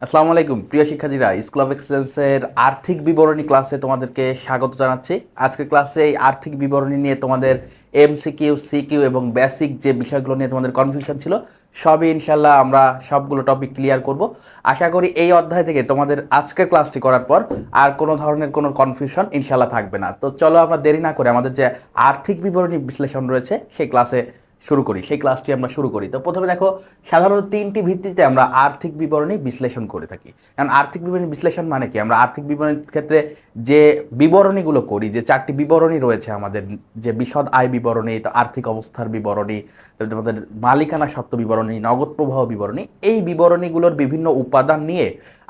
আসসালামু আলাইকুম প্রিয় শিক্ষার্থীরা, স্কুল অফ এক্সেলেন্সের আর্থিক বিবরণী ক্লাসে তোমাদেরকে স্বাগত জানাচ্ছি। আজকের ক্লাসে এই আর্থিক বিবরণী নিয়ে তোমাদের এমসিকিউ, সিকিউ এবং বেসিক যে বিষয়গুলো নিয়ে তোমাদের কনফিউশন ছিল সবই ইনশাল্লাহ আমরা সবগুলো টপিক ক্লিয়ার করব। আশা করি এই অধ্যায় থেকে তোমাদের আজকের ক্লাসটি করার পর আর কোনো ধরনের কোনো কনফিউশন ইনশাল্লাহ থাকবে না। তো চলো আমরা দেরি না করে আমাদের যে আর্থিক বিবরণী বিশ্লেষণ রয়েছে সেই ক্লাসটি আমরা শুরু করি। তো প্রথমে দেখো, সাধারণত তিনটি ভিত্তিতে আমরা আর্থিক বিবরণী বিশ্লেষণ করে থাকি। কারণ আর্থিক বিবরণী বিশ্লেষণ মানে কি, আমরা আর্থিক বিবরণীর ক্ষেত্রে যে বিবরণীগুলো করি, যে চারটি বিবরণী রয়েছে আমাদের, যে বিশদ আয় বিবরণী, তো আর্থিক অবস্থার বিবরণী, তারপরে আমাদের মালিকানা সত্ত্ব বিবরণী, নগদ প্রবাহ বিবরণী, এই বিবরণীগুলোর বিভিন্ন উপাদান নিয়ে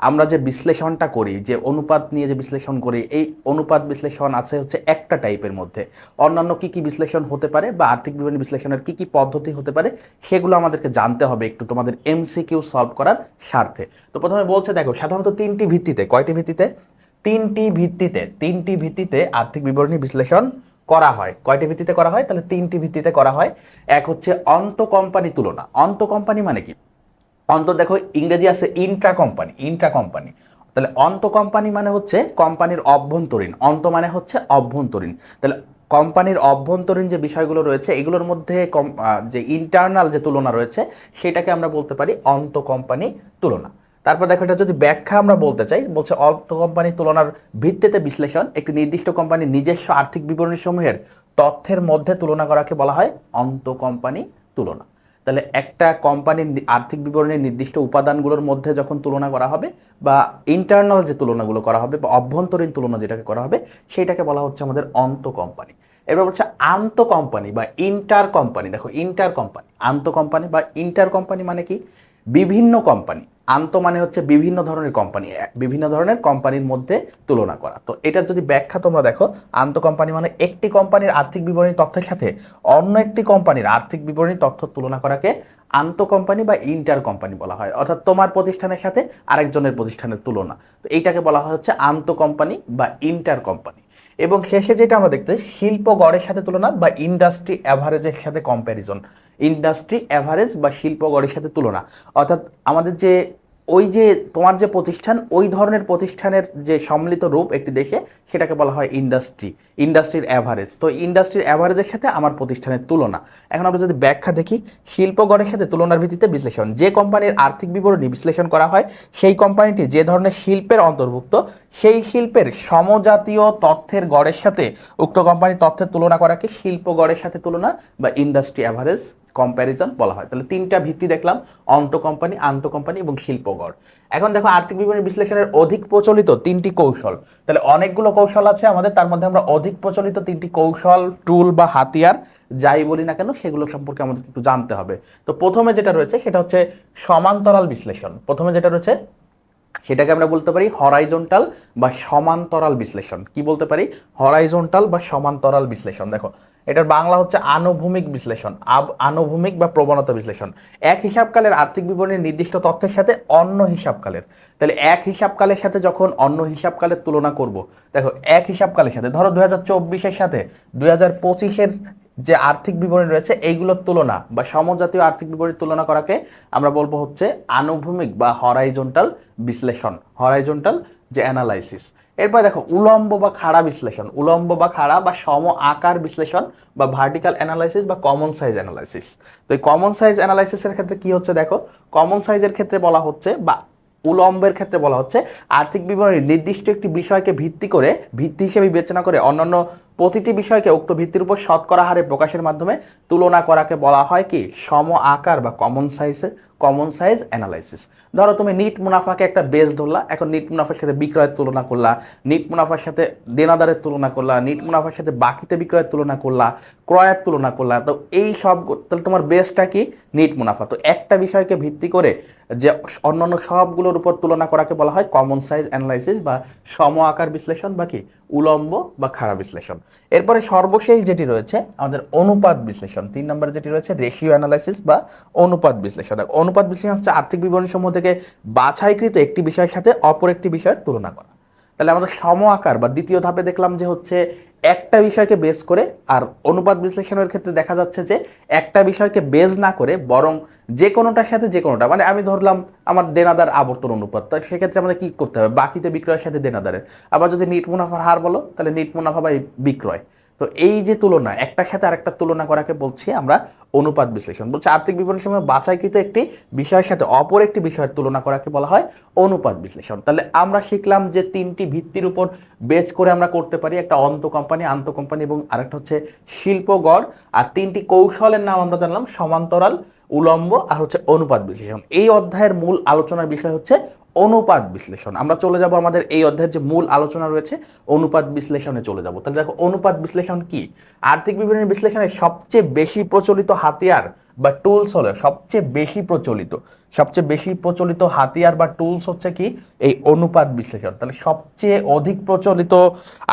আমরা যে বিশ্লেষণটা করি, যে অনুপাত নিয়ে যে বিশ্লেষণ করি, এই অনুপাত বিশ্লেষণ আছে হচ্ছে একটা টাইপের মধ্যে। অন্যান্য কি কি বিশ্লেষণ হতে পারে বা আর্থিক বিবরণী বিশ্লেষণের কি কি পদ্ধতি হতে পারে সেগুলো আমাদেরকে জানতে হবে একটু তোমাদের এমসিকিউ সলভ করার স্বার্থে। তো প্রথমে বলছে দেখো, সাধারণত তিনটি ভিত্তিতে, কয়টি ভিত্তিতে? তিনটি ভিত্তিতে আর্থিক বিবরণী বিশ্লেষণ করা হয়। কয়টি ভিত্তিতে করা হয়? তাহলে তিনটি ভিত্তিতে করা হয়। এক হচ্ছে অন্ত কোম্পানি তুলনা। অন্ত কোম্পানি মানে কি? অন্ত দেখো ইংরেজি আছে ইন্ট্রা কোম্পানি। তাহলে অন্ত কোম্পানি মানে হচ্ছে কোম্পানির অভ্যন্তরীণ, অন্ত মানে হচ্ছে অভ্যন্তরীণ। তাহলে কোম্পানির অভ্যন্তরীণ যে বিষয়গুলো রয়েছে এগুলোর মধ্যে যে ইন্টারনাল যে তুলনা রয়েছে সেটাকে আমরা বলতে পারি অন্ত কোম্পানি তুলনা। তারপর দেখো, এটা যদি ব্যাখ্যা আমরা বলতে চাই, বলছে অন্ত কোম্পানি তুলনার ভিত্তিতে বিশ্লেষণ একটি নির্দিষ্ট কোম্পানির নিজস্ব আর্থিক বিবরণী সমূহের তথ্যের মধ্যে তুলনা করাকে বলা হয় অন্ত কোম্পানি তুলনা। তাহলে একটা কোম্পানির আর্থিক বিবরণীর নির্দিষ্ট উপাদানগুলোর মধ্যে যখন তুলনা করা হবে বা ইন্টারনাল যে তুলনাগুলো করা হবে বা অভ্যন্তরীণ তুলনা যেটাকে করা হবে সেটাকে বলা হচ্ছে আমাদের অন্ত কোম্পানি। এবার হচ্ছে আন্ত কোম্পানি বা ইন্টার কোম্পানি। দেখো, ইন্টার কোম্পানি, আন্ত কোম্পানি বা ইন্টার কোম্পানি মানে কি? বিভিন্ন কোম্পানি। আন্ত মানে হচ্ছে বিভিন্ন ধরনের কোম্পানি, বিভিন্ন ধরনের কোম্পানির মধ্যে তুলনা করা। তো এটার যদি ব্যাখ্যা তোমরা দেখো, আন্ত কোম্পানি মানে একটি কোম্পানির আর্থিক বিবরণী তথ্যের সাথে অন্য একটি কোম্পানির আর্থিক বিবরণী তথ্য তুলনা করাকে আন্ত কোম্পানি বা ইন্টার কোম্পানি বলা হয়। অর্থাৎ তোমার প্রতিষ্ঠানের সাথে আরেকজনের প্রতিষ্ঠানের তুলনা। তো এইটাকে বলা হয় হচ্ছে আন্ত কোম্পানি বা ইন্টার কোম্পানি। এবং শেষে যেটা আমরা দেখতে, শিল্প গড়ের সাথে তুলনা বা ইন্ডাস্ট্রি অ্যাভারেজের সাথে কম্প্যারিজন। ইন্ডাস্ট্রি অ্যাভারেজ বা শিল্প গড়ের সাথে তুলনা, অর্থাৎ আমাদের যে ওই যে তোমার যে প্রতিষ্ঠান, ওই ধরনের প্রতিষ্ঠানের যে সম্মিলিত রূপ একটি দেশে, সেটাকে বলা হয় ইন্ডাস্ট্রির অ্যাভারেজ। তো ইন্ডাস্ট্রির অ্যাভারেজের সাথে আমার প্রতিষ্ঠানের তুলনা। এখন আমরা যদি ব্যাখ্যা দেখি, শিল্প গড়ের সাথে তুলনার ভিত্তিতে বিশ্লেষণ, যে কোম্পানির আর্থিক বিবরণী বিশ্লেষণ করা হয় সেই কোম্পানিটি যে ধরনের শিল্পের অন্তর্ভুক্ত সেই শিল্পের সমজাতীয় তথ্যের গড়ের সাথে উক্ত কোম্পানির তথ্যের তুলনা করাকে শিল্প গড়ের সাথে তুলনা বা ইন্ডাস্ট্রি অ্যাভারেজ কম্প্যারিজন বলা হয়। তাহলে তিনটা ভিত্তি দেখলাম, অন্ত কোম্পানি, আন্ত কোম্পানি এবং শিল্পগড়। এখন দেখো, আর্থিক বিবরণী বিশ্লেষণের অধিক প্রচলিত তিনটি কৌশল। তাহলে অনেকগুলো কৌশল আছে আমাদের, তার মধ্যে আমরা অধিক প্রচলিত তিনটি কৌশল, টুল বা হাতিয়ার যাই বলি না কেন সেগুলো সম্পর্কে আমাদের একটু জানতে হবে। তো প্রথমে যেটা রয়েছে সেটা হচ্ছে সমান্তরাল বিশ্লেষণ। প্রথমে যেটা রয়েছে সেটাকে আমরা বলতে পারি হরাইজন্টাল বা সমান্তরাল বিশ্লেষণ। কি বলতে পারি? হরাইজন্টাল বা সমান্তরাল বিশ্লেষণ। দেখো, এটার বাংলা হচ্ছে আনুভূমিক বিশ্লেষণ, আনুভূমিক বা প্রবণতা বিশ্লেষণ। এক হিসাবকালের আর্থিক বিবরণীর নির্দিষ্ট তথ্যের সাথে অন্য হিসাবকালের, তাহলে এক হিসাবকালের সাথে যখন অন্য হিসাবকালের তুলনা করব, দেখো এক হিসাবকালের সাথে ধরো 2024-এর সাথে 2025-এর যে আর্থিক বিবরণী রয়েছে এইগুলোর তুলনা বা সমজাতীয় আর্থিক বিবরণীর তুলনা করাকে আমরা বলবো হচ্ছে আনুভূমিক বা হরাইজন্টাল বিশ্লেষণ, হরাইজন্টাল যে অ্যানালাইসিস। এরপর দেখো, উলম্ব বা খাড়া বিশ্লেষণ, উলম্ব বা খাড়া বা সম আকার বিশ্লেষণ বা ভার্টিক্যাল অ্যানালাইসিস বা কমন সাইজ অ্যানালাইসিস। তো এই কমন সাইজ অ্যানালাইসিসের ক্ষেত্রে কি হচ্ছে দেখো, কমন সাইজের ক্ষেত্রে বলা হচ্ছে বা উলম্বের ক্ষেত্রে বলা হচ্ছে আর্থিক বিবরণী নির্দিষ্ট একটি বিষয়কে ভিত্তি হিসেবে বিবেচনা করে অন্যান্য প্রতিটি বিষয়কে উক্ত ভিত্তির উপর শতকরা হারে প্রকাশের মাধ্যমে তুলনা করাকে বলা হয় কি সম আকার বা কমন সাইজ অ্যানালাইসিস। ধরো তুমি নিট মুনাফাকে একটা বেস ধরলা, এখন নিট মুনাফার সাথে বিক্রয়ের তুলনা করলা, নিট মুনাফার সাথে দেনাদারের তুলনা করলা, নিট মুনাফার সাথে বাকিতে বিক্রয়ের তুলনা করলা, ক্রয়ের তুলনা করলা। তো এই সব, তাহলে তোমার বেসটা কি? নিট মুনাফা। তো একটা বিষয়কে ভিত্তি করে যে অন্যান্য সবগুলোর উপর তুলনা করাকে বলা হয় কমন সাইজ অ্যানালাইসিস বা সম আকার বিশ্লেষণ বা কি উলম্ব বা খাড়া বিশ্লেষণ। এরপরে সর্বশেষ যেটি রয়েছে আমাদের অনুপাত বিশ্লেষণ, 3 নম্বরে যেটি রয়েছে রেশিও অ্যানালাইসিস বা অনুপাত বিশ্লেষণ। অনুপাত বিশ্লেষণ হচ্ছে আর্থিক বিবরণী সমূহ থেকে বাছাইকৃত একটি বিষয়ের সাথে অপর একটি বিষয়ের তুলনা করা। তাহলে আমাদের সম আকার বা দ্বিতীয় ধাপে দেখলাম যে হচ্ছে একটা বিষয়কে বেস করে, আর অনুপাত বিশ্লেষণের ক্ষেত্রে দেখা যাচ্ছে যে একটা বিষয়কে বেস না করে বরং যে কোনোটার সাথে যে কোনোটা, মানে আমি ধরলাম আমার দেনাদার আবর্তন অনুপাত, তো সেক্ষেত্রে আমাদের কি করতে হবে, বাকিতে বিক্রয়ের সাথে দেনাদারের। আবার যদি নিট মুনাফার হার বলো তাহলে নিট মুনাফা বাই বিক্রয়। তো এই যে তুলনা, একটার সাথে আরেকটা তুলনা করাকে বলছি আমরা অনুপাত বিশ্লেষণ। বলছে আর্থিক বিবরণীর সময় বাছাইকৃত একটি বিষয়ের সাথে অপর একটি বিষয়ের তুলনা করাকে বলা হয় অনুপাত বিশ্লেষণ। তাহলে আমরা শিখলাম যে তিনটি ভিত্তির উপর বেচ করে আমরা করতে পারি, একটা অন্ত কোম্পানি, আন্ত কোম্পানি এবং আরেকটা হচ্ছে শিল্প গড়। আর তিনটি কৌশলের নাম আমরা জানলাম, সমান্তরাল, উলম্ব আর হচ্ছে অনুপাত বিশ্লেষণ। এই অধ্যায়ের মূল আলোচনার বিষয় হচ্ছে অনুপাত বিশ্লেষণ। আমরা চলে যাব আমাদের এই অধ্যায়ের যে মূল আলোচনা রয়েছে অনুপাত বিশ্লেষণে চলে যাব। তাহলে দেখো অনুপাত বিশ্লেষণ কি। আর্থিক বিবরণী বিশ্লেষণের সবচেয়ে বেশি প্রচলিত হাতিয়ার বা টুলস হলো, সবচেয়ে বেশি প্রচলিত হাতিয়ার বা টুলস হচ্ছে কি, এই অনুপাত বিশ্লেষণ। তাহলে সবচেয়ে অধিক প্রচলিত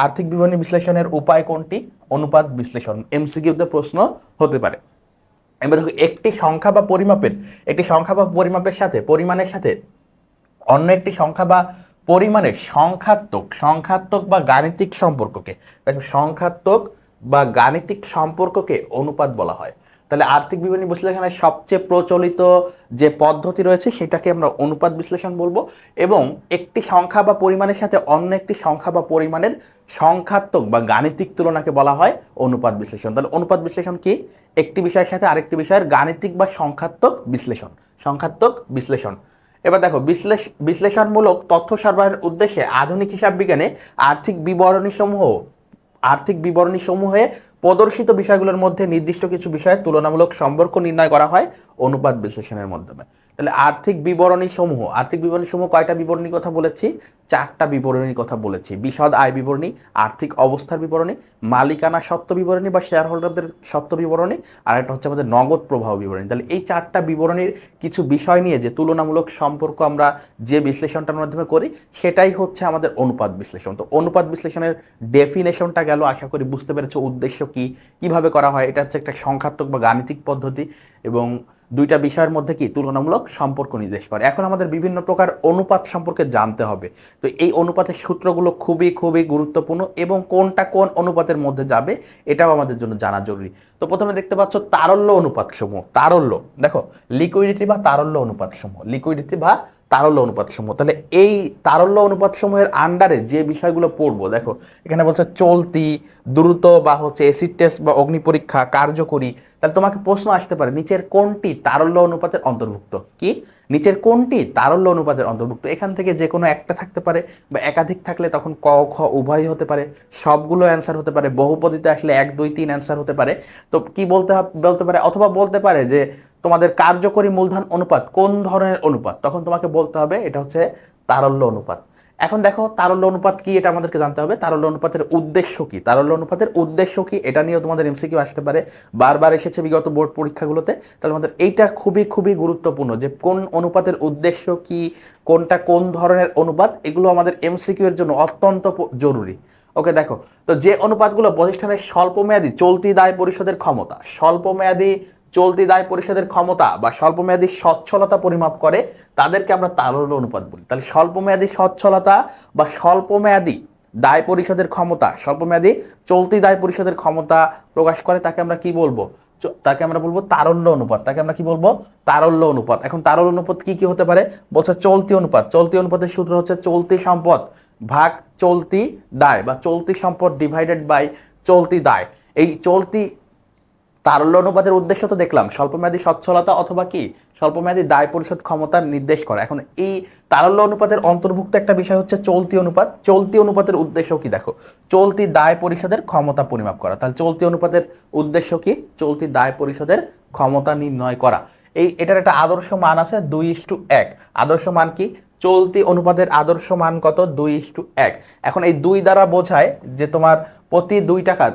আর্থিক বিবরণী বিশ্লেষণের উপায় কোনটি, অনুপাত বিশ্লেষণ। এমসিকিউতে প্রশ্ন হতে পারে। এবার দেখো একটি সংখ্যা বা পরিমাপের সাথে পরিমাণের সাথে অন্য একটি সংখ্যা বা পরিমাণের সংখ্যাত্মক বা গাণিতিক সম্পর্ককে, দেখো সংখ্যাত্মক বা গাণিতিক সম্পর্ককে অনুপাত বলা হয়। তাহলে আর্থিক বিবরণী বিশ্লেষণের সবচেয়ে প্রচলিত যে পদ্ধতি রয়েছে সেটাকে আমরা অনুপাত বিশ্লেষণ বলবো। এবং একটি সংখ্যা বা পরিমাণের সাথে অন্য একটি সংখ্যা বা পরিমাণের সংখ্যাত্মক বা গাণিতিক তুলনাকে বলা হয় অনুপাত বিশ্লেষণ। তাহলে অনুপাত বিশ্লেষণ কি, একটি বিষয়ের সাথে আরেকটি বিষয়ের গাণিতিক বা সংখ্যাত্মক বিশ্লেষণ। এবার দেখো বিশ্লেষণমূলক তথ্য সরবরাহের উদ্দেশ্যে আধুনিক হিসাব বিজ্ঞানে আর্থিক বিবরণীসমূহে প্রদর্শিত বিষয়গুলোর মধ্যে নির্দিষ্ট কিছু বিষয়ের তুলনামূলক সম্পর্ক নির্ণয় করা হয় অনুপাত বিশ্লেষণের মাধ্যমে। তাহলে আর্থিক বিবরণীসমূহ কয়টা বিবরণীর কথা বলেছি, চারটা বিবরণীর কথা বলেছি। বিশদ আয় বিবরণী, আর্থিক অবস্থার বিবরণী, মালিকানা সত্ত্ব বিবরণী বা শেয়ার হোল্ডারদের সত্ত্ব বিবরণী, আর একটা হচ্ছে আমাদের নগদ প্রবাহ বিবরণী। তাহলে এই চারটা বিবরণীর কিছু বিষয় নিয়ে যে তুলনামূলক সম্পর্ক আমরা যে বিশ্লেষণটার মাধ্যমে করি সেটাই হচ্ছে আমাদের অনুপাত বিশ্লেষণ। তো অনুপাত বিশ্লেষণের ডেফিনেশনটা গেল, আশা করি বুঝতে পেরেছো উদ্দেশ্য কি, কিভাবে করা হয়। এটা হচ্ছে একটা সংখ্যাত্মক বা গাণিতিক পদ্ধতি এবং দুইটা বিষয়ের মধ্যে কি তুলনামূলক সম্পর্ক নির্দেশ করে। এখন আমাদের বিভিন্ন প্রকার অনুপাত সম্পর্কে জানতে হবে। তো এই অনুপাতের সূত্রগুলো খুবই গুরুত্বপূর্ণ এবং কোনটা কোন অনুপাতের মধ্যে যাবে এটাও আমাদের জন্য জানা জরুরি। তো প্রথমে দেখতে পাচ্ছ তারল্য অনুপাত সমূহ। দেখো লিকুইডিটি বা তারল্য অনুপাত সমূহ। তাহলে এই তারল্য অনুপাত সমূহের আন্ডারে যে বিষয়গুলো পড়বো, দেখো এখানে বলছে চলতি, দ্রুত বা হচ্ছে এসিড টেস্ট বা অগ্নি পরীক্ষা, কার্যকরী। তাহলে তোমাকে প্রশ্ন আসতে পারে নিচের কোনটি তারল্য অনুপাতের অন্তর্ভুক্ত, নিচের কোনটি তারল্য অনুপাতের অন্তর্ভুক্ত। এখান থেকে যে কোনো একটা থাকতে পারে বা একাধিক থাকলে তখন ক খ উভয়ই হতে পারে, সবগুলো অ্যান্সার হতে পারে, বহুপদীতে আসলে 1 2 3 অ্যান্সার হতে পারে। তো কি বলতে পারে, অথবা বলতে পারে যে তোমাদের কার্যকরী মূলধন অনুপাত কোন ধরনের অনুপাত, তখন তোমাকে বলতে হবে এটা হচ্ছে তারল্য অনুপাত। এখন দেখো তারল্য অনুপাত কি এটা আমাদেরকে জানতে হবে। তারল্য অনুপাতের উদ্দেশ্য কি এটা নিয়েও তোমাদের এমসিকিউ আসতে পারে, বারবার এসেছে বিগত বোর্ড পরীক্ষাগুলোতে। তাহলে আমাদের এইটা খুবই গুরুত্বপূর্ণ যে কোন অনুপাতের উদ্দেশ্য কি, কোনটা কোন ধরনের অনুপাত, এগুলো আমাদের এমসিকিউ এর জন্য অত্যন্ত জরুরি। ওকে, দেখো তো যে অনুপাতগুলো প্রতিষ্ঠানের স্বল্পমেয়াদী চলতি দায় পরিশোধের ক্ষমতা বা স্বল্পমেয়াদী সচ্ছলতা পরিমাপ করে তাদেরকে আমরা তারল্য অনুপাত বলি। তাহলে স্বল্পমেয়াদী সচ্ছলতা বা স্বল্পমেয়াদী চলতি দায় পরিশোধের ক্ষমতা প্রকাশ করে তাকে আমরা কি বলবো, তারল্য অনুপাত। এখন তারল্য অনুপাত কি হতে পারে, বলছে চলতি অনুপাতের সূত্র হচ্ছে চলতি সম্পদ ভাগ চলতি দায় বা চলতি সম্পদ ডিভাইডেড বাই চলতি দায়। এই তারল্য অনুপাতের উদ্দেশ্য তো দেখলাম স্বল্পমেয়াদী সচ্ছলতা অথবা কি স্বল্পমেয়াদী দায় পরিশোধ ক্ষমতা নির্দেশ করে। এখন এই তারল্য অনুপাতের অন্তর্ভুক্ত একটা বিষয় হচ্ছে চলতি অনুপাতের উদ্দেশ্য কি, দেখো চলতি দায় পরিশোধের ক্ষমতা পরিমাপ করা। তাহলে চলতি অনুপাতের উদ্দেশ্য কি, চলতি দায় পরিশোধের ক্ষমতা নির্ণয় করা। এটার একটা আদর্শ মান আছে 2:1। আদর্শ মান কি, চলতি অনুপাতের আদর্শ মান কত, 2:1। এখন এই 2 দ্বারা বোঝায় যে তোমার প্রতি 2 টাকা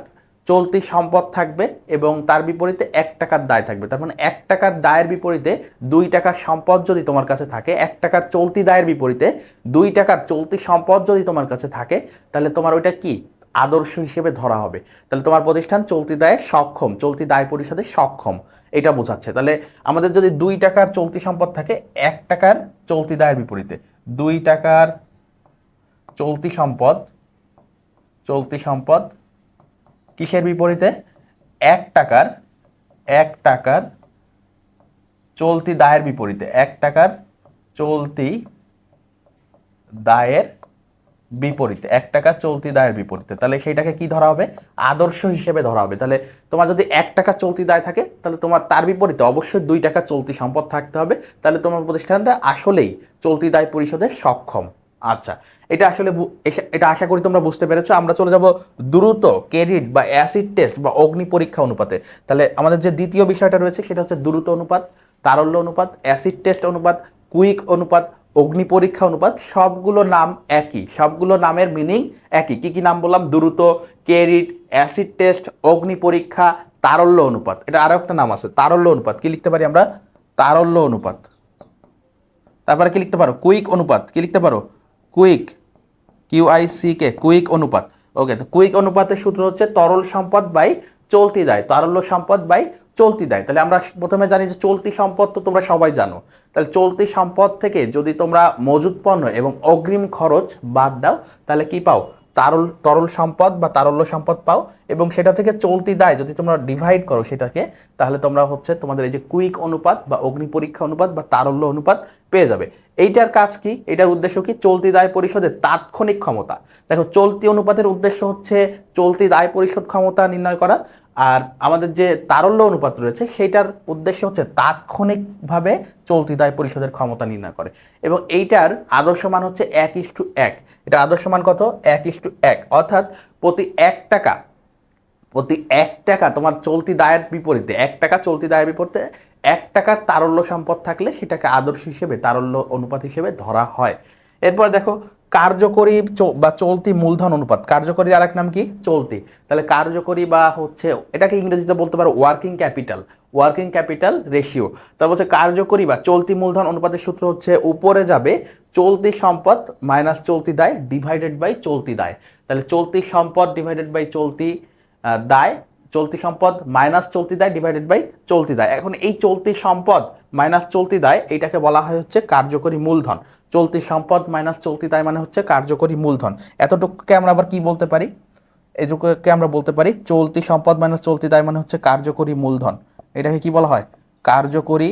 চলতি সম্পদ থাকবে এবং তার বিপরীতে 1 টাকার দায় থাকবে। তার মানে 1 টাকার দায়ের বিপরীতে 2 টাকার সম্পদ যদি তোমার কাছে থাকে, 1 টাকার চলতি দায়ের বিপরীতে 2 টাকার চলতি সম্পদ যদি তোমার কাছে থাকে, তাহলে তোমার ওইটা কি আদর্শ হিসেবে ধরা হবে। তাহলে তোমার প্রতিষ্ঠান চলতি দায় পরিশোধে সক্ষম, এটা বোঝাচ্ছে। তাহলে আমাদের যদি 2 টাকার চলতি সম্পদ থাকে 1 টাকার চলতি দায়ের বিপরীতে, 2 টাকার চলতি সম্পদ কিসের বিপরীতে? 1 টাকার চলতি দায়ের বিপরীতে, 1 টাকার চলতি দায়ের বিপরীতে, 1 টাকা চলতি দায়ের বিপরীতে। তাহলে সেইটাকে কি ধরা হবে? আদর্শ হিসেবে ধরা হবে। তাহলে তোমার যদি 1 টাকা চলতি দায় থাকে, তাহলে তোমার তার বিপরীতে অবশ্যই 2 টাকা চলতি সম্পদ থাকতে হবে। তাহলে তোমার প্রতিষ্ঠানটা আসলেই চলতি দায় পরিশোধে সক্ষম। আচ্ছা, এটা আসলে এটা আশা করি তোমরা বুঝতে পেরেছো। আমরা চলে যাব দ্রুত ক্রেডিট বা অ্যাসিড টেস্ট বা অগ্নি পরীক্ষা অনুপাতে। তাহলে আমাদের যে দ্বিতীয় বিষয়টা রয়েছে সেটা হচ্ছে দ্রুত অনুপাত, তারল্য অনুপাত, অ্যাসিড টেস্ট অনুপাত, কুইক অনুপাত, অগ্নি পরীক্ষা অনুপাত। সবগুলো নাম একই, সবগুলো নামের মিনিং একই। কি কি নাম বললাম? দ্রুত, ক্রেডিট, অ্যাসিড টেস্ট, অগ্নি পরীক্ষা, তারল্য অনুপাত। এটা আরো একটা নাম আছে, তারল্য অনুপাত। কি লিখতে পারি আমরা? তারল্য অনুপাত। তারপরে কি লিখতে পারো? কুইক অনুপাত। কি লিখতে পারো? কুইক, QICK, কুইক অনুপাত। ওকে, তো কুইক অনুপাতের সূত্র হচ্ছে তরল সম্পদ বাই চলতি দায়, তারল্য সম্পদ বাই চলতি দায়। তাহলে আমরা প্রথমে জানি যে চলতি সম্পদ তো তোমরা সবাই জানো। তাহলে চলতি সম্পদ থেকে যদি তোমরা মজুত পণ্য এবং অগ্রিম খরচ বাদ দাও, তাহলে কি পাও? তরল সম্পদ বা তারল্য সম্পদ পাও। এবং সেটা থেকে চলতি দায় যদি তোমরা ডিভাইড করো সেটাকে, তাহলে তোমরা হচ্ছে তোমাদের এই যে কুইক অনুপাত বা অগ্নি পরীক্ষা অনুপাত বা তারল্য অনুপাত পেয়ে যাবে। এইটার কাজ কি? এটার উদ্দেশ্য কি? চলতি দায় পরিশোধের তাৎক্ষণিক ক্ষমতা। দেখো, চলতি অনুপাতের উদ্দেশ্য হচ্ছে চলতি দায় পরিশোধ ক্ষমতা নির্ণয় করা, আর আমাদের যে তারল্য অনুপাত রয়েছে সেটার উদ্দেশ্য হচ্ছে তাৎক্ষণিকভাবে চলতি দায় পরিশোধের ক্ষমতা নির্ণয় করে। এবং এইটার আদর্শ মান হচ্ছে 1:1। এটা আদর্শ মান কত? 1:1। অর্থাৎ প্রতি 1 টাকা তোমার চলতি দায়ের বিপরীতে, 1 টাকা চলতি দায়ের বিপরীতে 1 টাকার তারল্য সম্পদ থাকলে সেটাকে আদর্শ হিসেবে, তারল্য অনুপাত হিসেবে ধরা হয়। এরপর দেখো, কার্যকরী বা চলতি মূলধন অনুপাত। কার্যকরী আরেক নাম কি? চলতি। তাহলে কার্যকরী বা হচ্ছে এটাকে ইংরেজিতে বলতে পারো ওয়ার্কিং ক্যাপিটাল রেশিও। তারপর হচ্ছে কার্যকরী বা চলতি মূলধন অনুপাতের সূত্র হচ্ছে উপরে যাবে চলতি সম্পদ মাইনাস চলতি দায় ডিভাইডেড বাই চলতি দায়। তাহলে চলতি সম্পদ ডিভাইডেড বাই চলতি দায়, চলতি সম্পদ মাইনাস চলতি দায় ডিভাইডেড বাই চলতি দায়। এখন এই চলতি সম্পদ মাইনাস চলতি দায় এইটাকে বলা হয় হচ্ছে কার্যকরী মূলধন। চলতি সম্পদ মাইনাস চলতি দায় মানে হচ্ছে কার্যকরী মূলধন। এতটুকুকে আমরা আবার কি বলতে পারি? এটুকুকে আমরা বলতে পারি চলতি সম্পদ মাইনাস চলতি দায় মানে হচ্ছে কার্যকরী মূলধন। এটাকে কি বলা হয়? কার্যকরী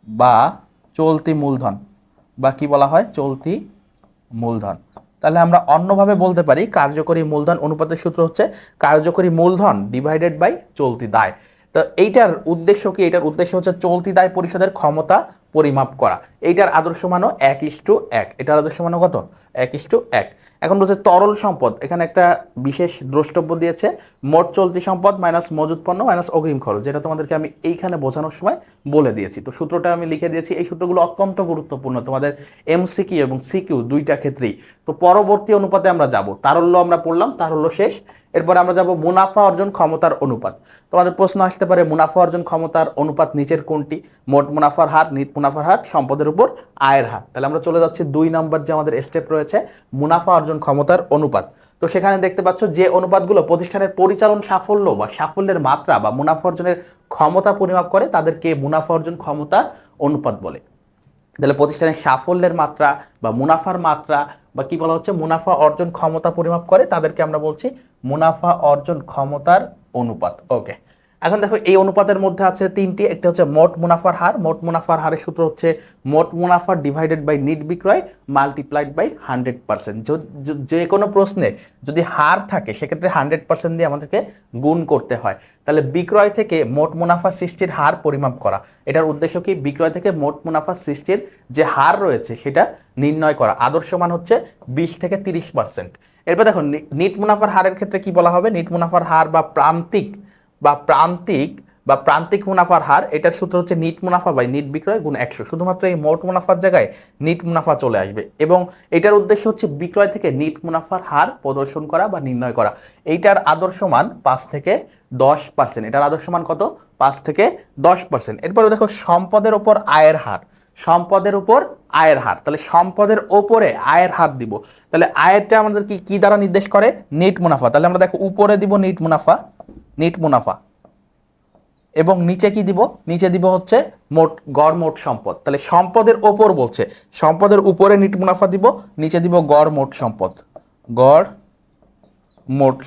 বা চলতি মূলধন, বা কি বলা হয়? চলতি মূলধন। তাহলে আমরা অন্যভাবে বলতে পারি কার্যকরী মূলধন অনুপাতের সূত্র হচ্ছে কার্যকরী মূলধন ডিভাইডেড বাই চলতি দায়। তো এইটার উদ্দেশ্য কি? এটার উদ্দেশ্য হচ্ছে চলতি দায় পরিশোধের ক্ষমতা পরিমাপ করা। এইটার আদর্শ মানও 1:1। এটার আদর্শ মানও কত? 1:1। এখন বলছে তরল সম্পদ। এখানে একটা বিশেষ দ্রষ্টব্য দিয়েছে, মোট চলতি সম্পদ মাইনাস মজুত পণ্য মাইনাস অগ্রিম খরচ, যেটা তোমাদেরকে আমি এইখানে বোঝানোর সময় বলে দিয়েছি। তো সূত্রটা আমি লিখে দিয়েছি। এই সূত্রগুলো অত্যন্ত গুরুত্বপূর্ণ তোমাদের MCQ এবং CQ দুইটা ক্ষেত্রেই। তো পরবর্তী অনুপাতে আমরা যাব। তারল্য আমরা পড়লাম, তারল্য শেষ। এরপর আমরা যাব মুনাফা অর্জন ক্ষমতার অনুপাত। তোমাদের প্রশ্ন আসতে পারে মুনাফা অর্জন ক্ষমতার অনুপাত নিচের কোনটি? মোট মুনাফার হার, নিট মুনাফার হার, সম্পদের উপর আয়ের হার। তাহলে আমরা চলে যাচ্ছি 2 নম্বর যে আমাদের স্টেপ রয়েছে, মুনাফা অর্জন ক্ষমতার অনুপাত। তো সেখানে দেখতে পাচ্ছ যে অনুপাতগুলো প্রতিষ্ঠানের পরিচালন সাফল্য বা সাফল্যের মাত্রা বা মুনাফা অর্জনের ক্ষমতা পরিমাপ করে তাদেরকে মুনাফা অর্জন ক্ষমতা অনুপাত বলে। তাহলে প্রতিষ্ঠানের সাফল্যের মাত্রা বা মুনাফার মাত্রা বা কি বলা হচ্ছে মুনাফা অর্জন ক্ষমতা পরিমাপ করে তাদেরকে আমরা বলছি মুনাফা অর্জন ক্ষমতার অনুপাত। ওকে, এখন দেখো এই অনুপাতের মধ্যে আছে 3টি। একটা হচ্ছে মোট মুনাফার হার। মোট মুনাফার হারের সূত্র হচ্ছে মোট মুনাফা ডিভাইডেড বাই নিট বিক্রয় মাল্টিপ্লাইড বাই 100%। যে কোনো প্রশ্নে যদি হার থাকে সেক্ষেত্রে 100% দিয়ে আমাদেরকে গুণ করতে হয়। তাহলে বিক্রয় থেকে মোট মুনাফা সৃষ্টির হার পরিমাপ করা। এটার উদ্দেশ্য কি? বিক্রয় থেকে মোট মুনাফা সৃষ্টির যে হার রয়েছে সেটা নির্ণয় করা। আদর্শ মান হচ্ছে 20 থেকে 30%। এরপর দেখো নিট মুনাফার হারের ক্ষেত্রে কি বলা হবে? নিট মুনাফার হার বা প্রান্তিক মুনাফার হার, এটার সূত্র হচ্ছে নিট মুনাফা বাই নিট বিক্রয় গুণ 100। শুধুমাত্র এই মোট মুনাফার জায়গায় নিট মুনাফা চলে আসবে এবং এটার উদ্দেশ্য হচ্ছে বিক্রয় থেকে নিট মুনাফার হার প্রদর্শন করা বা নির্ণয় করা। এইটার আদর্শ মান 5 থেকে 10%। এটার আদর্শ মান কত? 5 থেকে 10%। এরপরে দেখো সম্পদের উপর আয়ের হার। সম্পদের উপর আয়ের হার, তাহলে সম্পদের ওপরে আয়ের হার দিব। তাহলে আয়েরটা আমাদের কি দ্বারা নির্দেশ করে? নিট মুনাফা। তাহলে আমরা দেখো উপরে দিব নিট মুনাফা এবং নিচে কি দিব? নিচে দিব হচ্ছে গড় মোট সম্পদ। তাহলে সম্পদের ওপর বলছে, সম্পদের উপরে নিট মুনাফা দিব, নিচে দিব গড় মোট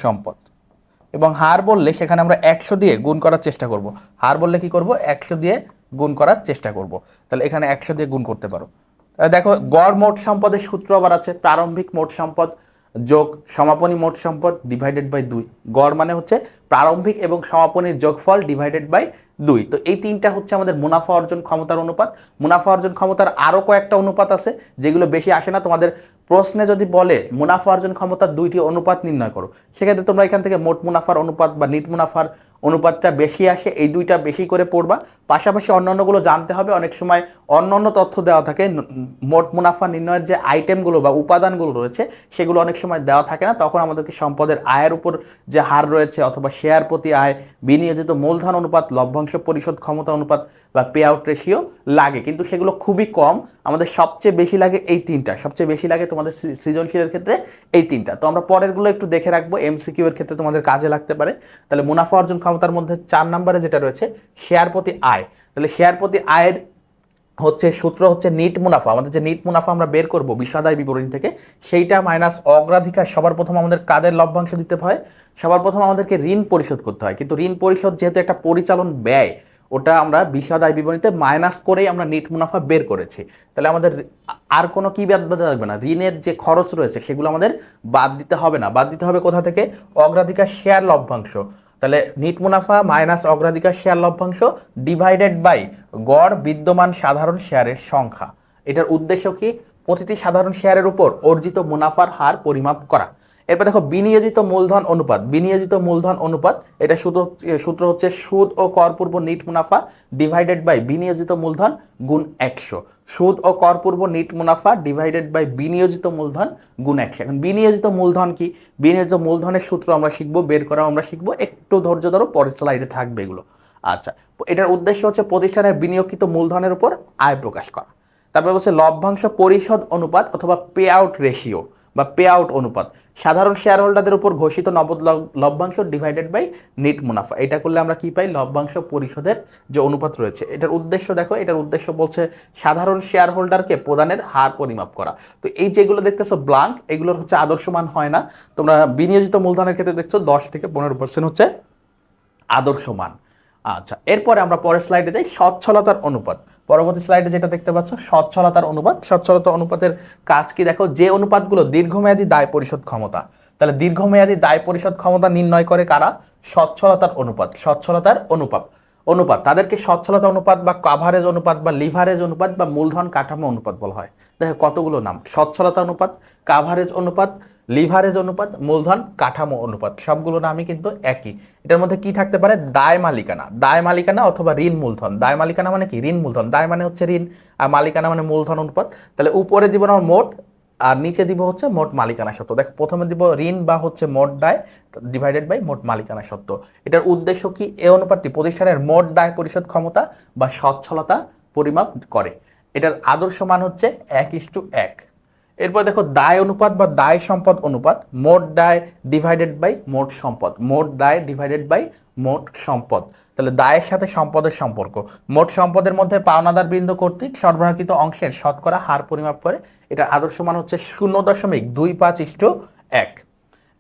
সম্পদ। এবং হার বললে সেখানে আমরা 100 দিয়ে গুণ করার চেষ্টা করব। হার বললে কি করব, 100 দিয়ে গুণ করার চেষ্টা করব। তাহলে এখানে 100 দিয়ে গুণ করতে পারো। দেখো গড় মোট সম্পদের সূত্র আবার আছে, প্রারম্ভিক মোট সম্পদ যোগ সমাপনী মোট সম্পদ ডিভাইডেড বাই 2। গড় মানে হচ্ছে প্রারম্ভিক এবং সমাপনীর যোগফল ডিভাইডেড বাই 2। তো এই তিনটা হচ্ছে আমাদের মুনাফা অর্জন ক্ষমতার অনুপাত। মুনাফা অর্জন ক্ষমতার আরও কয়েকটা অনুপাত আছে যেগুলো বেশি আসে না। তোমাদের প্রশ্নে যদি বলে মুনাফা অর্জন ক্ষমতার 2টি অনুপাত নির্ণয় করো, সেক্ষেত্রে তোমরা এখান থেকে মোট মুনাফার অনুপাত বা নিট মুনাফার অনুপাতটা বেশি আসে, এই দুইটা বেশি করে পড়বা। পাশাপাশি অন্যান্যগুলো জানতে হবে, অনেক সময় অন্যান্য তথ্য দেওয়া থাকে। মোট মুনাফা নির্ণয়ের যে আইটেমগুলো বা উপাদানগুলো রয়েছে সেগুলো অনেক সময় দেওয়া থাকে না, তখন আমাদেরকে সম্পদের আয়ের উপর যে হার রয়েছে অথবা শেয়ার প্রতি আয়, বিনিয়োজিত মূলধন অনুপাত, লভ্যাংশ পরিশোধ ক্ষমতা অনুপাত বা পে আউট রেশিও লাগে, কিন্তু সেগুলো খুবই কম। আমাদের সবচেয়ে বেশি লাগে এই তিনটা, সবচেয়ে বেশি লাগে তোমাদের সৃজনশীলের ক্ষেত্রে এই তিনটা। তো আমরা পরেরগুলো একটু দেখে রাখবো, এমসিকিউ এর ক্ষেত্রে তোমাদের কাজে লাগতে পারে। তাহলে মুনাফা অর্জন ক্ষমতার মধ্যে 4 নম্বরে যেটা রয়েছে শেয়ার প্রতি আয়। তাহলে শেয়ার প্রতি আয়ের হচ্ছে সূত্র হচ্ছে নিট মুনাফা। আমাদের যে নিট মুনাফা আমরা বের করব বিষাদায় বিবরণী থেকে, সেইটা মাইনাস অগ্রাধিকার। সবার প্রথম আমাদের কাদের লভ্যাংশ দিতে হয়, সবার প্রথম আমাদেরকে ঋণ পরিশোধ করতে হয়, কিন্তু ঋণ পরিশোধ যেহেতু একটা পরিচালন ব্যয়, ওটা আমরা বিষাদায় বিবরণীতে মাইনাস করেই আমরা নিট মুনাফা বের করেছি। তাহলে আমাদের আর কোনো কি বাদ দিতে লাগবে না, ঋণের যে খরচ রয়েছে সেগুলো আমাদের বাদ দিতে হবে না। বাদ দিতে হবে কোথা থেকে, অগ্রাধিকার শেয়ার লভ্যাংশ। তাহলে নিট মুনাফা মাইনাস অগ্রাধিকার শেয়ার লভ্যাংশ ডিভাইডেড বাই গড় বিদ্যমান সাধারণ শেয়ারের সংখ্যা। এটার উদ্দেশ্য কি, প্রতিটি সাধারণ শেয়ারের উপর অর্জিত মুনাফার হার পরিমাপ করা। এরপর দেখো বিনিয়োজিত মূলধন অনুপাত। বিনিয়োজিত মূলধন অনুপাত, এটা সূত্র হচ্ছে সুদ ও কর পূর্ব নিট মুনাফা ডিভাইডেড বাই বিনিয়োজিত মূলধন গুণ 100। সুদ ও কর পূর্ব নিট মুনাফা ডিভাইডেড বাই বিনিয়োজিত মূলধন গুণ 100। এখন বিনিয়োজিত মূলধন কি, বিনিয়োজিত মূলধনের সূত্র আমরা শিখবো, বের করা আমরা শিখবো, একটু ধৈর্য ধরো, পরের স্লাইডে থাকবে এগুলো। আচ্ছা, এটার উদ্দেশ্য হচ্ছে প্রতিষ্ঠানের বিনিয়োগকৃত মূলধনের উপর আয় প্রকাশ করা। তারপরে বলছে লভ্যাংশ পরিশোধ অনুপাত অথবা পে আউট রেশিও বা পে আউট অনুপাত, সাধারণ শেয়ার হোল্ডারদের উপর ঘোষিত নগদ লভ্যাংশ ডিভাইডেড বাই নিট মুনাফা। এটা করলে আমরা কি পাই, লভ্যাংশ পরিশোধের যে অনুপাত রয়েছে। এটার উদ্দেশ্য দেখো, এটার উদ্দেশ্য বলছে সাধারণ শেয়ার হোল্ডারকে প্রদানের হার পরিমাপ করা। তো এই যেগুলো দেখতেছো ব্লাঙ্ক, এগুলোর হচ্ছে আদর্শমান হয় না। তোমরা বিনিয়োজিত মূলধনের ক্ষেত্রে দেখছো 10 থেকে 15% হচ্ছে আদর্শমান। আচ্ছা, এরপরে আমরা পরের স্লাইডে যাই, সচ্ছলতার অনুপাত। পরবর্তী স্লাইডে যেটা দেখতে পাচ্ছ সচ্ছলতার অনুপাত। সচ্ছলতা অনুপাতের কাজ কি দেখো, যে অনুপাতগুলো দীর্ঘমেয়াদী দায় পরিশোধ ক্ষমতা। তাহলে দীর্ঘমেয়াদী দায় পরিশোধ ক্ষমতা নির্ণয় করে কারা, সচ্ছলতার অনুপাত। সচ্ছলতার অনুপাত তাদেরকে সচ্ছলতা অনুপাত বা কাভারেজ অনুপাত বা লিভারেজ অনুপাত বা মূলধন কাঠামো অনুপাত বলা হয়। দেখো কতগুলো নাম, সচ্ছলতা অনুপাত, কাভারেজ অনুপাত, লিভারেজ অনুপাত, মূলধন কাঠামো অনুপাত, সবগুলো নামই কিন্তু একই। এটার মধ্যে কি থাকতে পারে, দায় মালিকানা, দায় মালিকানা অথবা ঋণ মূলধন। দায় মালিকানা মানে কি, ঋণ মূলধন। দায় মানে হচ্ছে ঋণ আর মালিকানা মানে মূলধন অনুপাত। তাহলে উপরে দিব না মোট আর নিচে দিব হচ্ছে মোট মালিকানা সত্ত্ব। দেখো প্রথমে দিব ঋণ বা হচ্ছে মোট দায় ডিভাইডেড বাই মোট মালিকানা সত্ত্ব। এটার উদ্দেশ্য কি, এই অনুপাতটি প্রতিষ্ঠানের মোট দায় পরিশোধ ক্ষমতা বা সচ্ছলতা পরিমাপ করে। এটার আদর্শ মান হচ্ছে 1:1। এরপর দেখো দায় অনুপাত বা দায় সম্পদ অনুপাত, মোট দায় ডিভাইডেড বাই মোট সম্পদ। মোট দায় ডিভাইডেড বাই মোট সম্পদ। তাহলে দায়ের সাথে সম্পদের সম্পর্ক, মোট সম্পদের মধ্যে পাওনাদার বৃন্দ কর্তৃক সরবরাহকৃত অংশের শতকরা হার পরিমাপ করে। এটার আদর্শ মান হচ্ছে 0.25:1।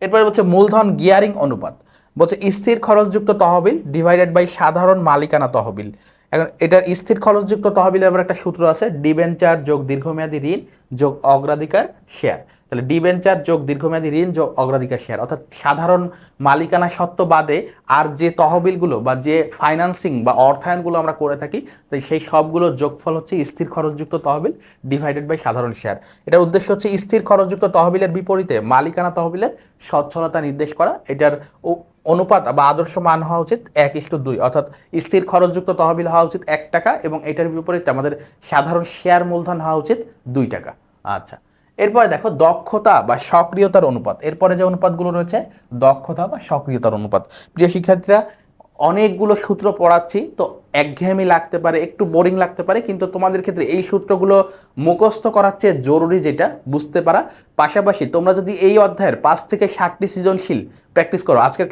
এরপরে বলছে মূলধন গিয়ারিং অনুপাত, বলছে স্থির খরচযুক্ত তহবিল ডিভাইডেড বাই সাধারণ মালিকানা তহবিল। এখন এটার স্থির খরচযুক্ত তহবিলের আবার একটা সূত্র আছে, ডিবেঞ্চার যোগ দীর্ঘমেয়াদী ঋণ যোগ অগ্রাধিকার শেয়ার। তাহলে ডিবেঞ্চার যোগ দীর্ঘমেয়াদী ঋণ যোগ অগ্রাধিকার শেয়ার, অর্থাৎ সাধারণ মালিকানা সত্ত্ব বাদে আর যে তহবিলগুলো বা যে ফাইন্যান্সিং বা অর্থায়নগুলো আমরা করে থাকি, তাই সেই সবগুলোর যোগফল হচ্ছে স্থির খরচযুক্ত তহবিল ডিভাইডেড বাই সাধারণ শেয়ার। এটার উদ্দেশ্য হচ্ছে স্থির খরচযুক্ত তহবিলের বিপরীতে মালিকানা তহবিলের সচ্ছলতা নির্দেশ করা। এটার অনুপাত বা আদর্শ মান হওয়া উচিত 1:2, অর্থাৎ স্থির খরচযুক্ত তহবিল হওয়া উচিত 1 টাকা এবং এটার বিপরীতে আমাদের সাধারণ শেয়ার মূলধন হওয়া উচিত 2 টাকা। আচ্ছা, এরপরে দেখো দক্ষতা বা সক্রিয়তার অনুপাত। এরপরে যে অনুপাতগুলো রয়েছে দক্ষতা বা সক্রিয়তার অনুপাত। প্রিয় শিক্ষার্থীরা, অনেকগুলো সূত্র পড়াচ্ছি তো একঘেয়েমি লাগতে পারে, একটু বোরিং লাগতে পারে, কিন্তু তোমাদের ক্ষেত্রে এই সূত্রগুলো মুখস্থ করার চেয়ে জরুরি যেটা বুঝতে পারা। পাশাপাশি তোমরা যদি এই অধ্যায়ের 5 থেকে 7টি সৃজনশীল প্র্যাকটিস করো, আজকের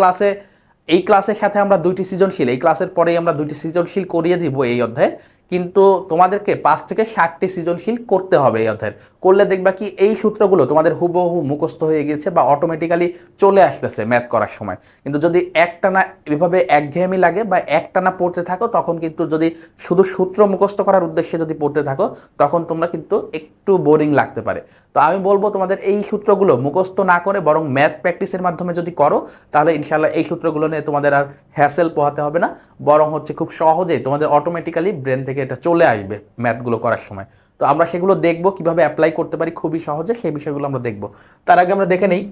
এই ক্লাসের সাথে আমরা 2টি সৃজনশীল, এই ক্লাসের পরেই আমরা 2টি সৃজনশীল করিয়ে দিব এই অধ্যায়ে, কিন্তু তোমাদেরকে 5 থেকে 7টি সৃজনশীল করতে হবে এই অধ্যায়ের। করলে দেখবা কি এই সূত্রগুলো তোমাদের হুবহু মুখস্থ হয়ে গিয়েছে বা অটোমেটিক্যালি চলে আসতেছে ম্যাথ করার সময়। কিন্তু যদি একটানা এভাবে একঘেয়েমি লাগে বা একটানা পড়তে থাকো, তখন কিন্তু যদি শুধু সূত্র মুখস্থ করার উদ্দেশ্যে যদি পড়তে থাকো, তখন তোমরা কিন্তু একটু বোরিং লাগতে পারে। তো আমি বলবো তোমাদের এই সূত্রগুলো মুখস্থ না করে বরং ম্যাথ প্র্যাকটিসের মাধ্যমে যদি করো, তাহলে ইনশাল্লাহ এই সূত্রগুলো নিয়ে তোমাদের আর হ্যাসেল পোহাতে হবে না, বরং হচ্ছে খুব সহজেই তোমাদের অটোমেটিক্যালি ব্রেন থেকে এটা চলে আসবে ম্যাথগুলো করার সময়। তো আমরা সেগুলো দেখবো কিভাবে অ্যাপ্লাই করতে পারি খুবই সহজে, সেই বিষয়গুলো আমরা দেখবো। তার আগে আমরা দেখে নেই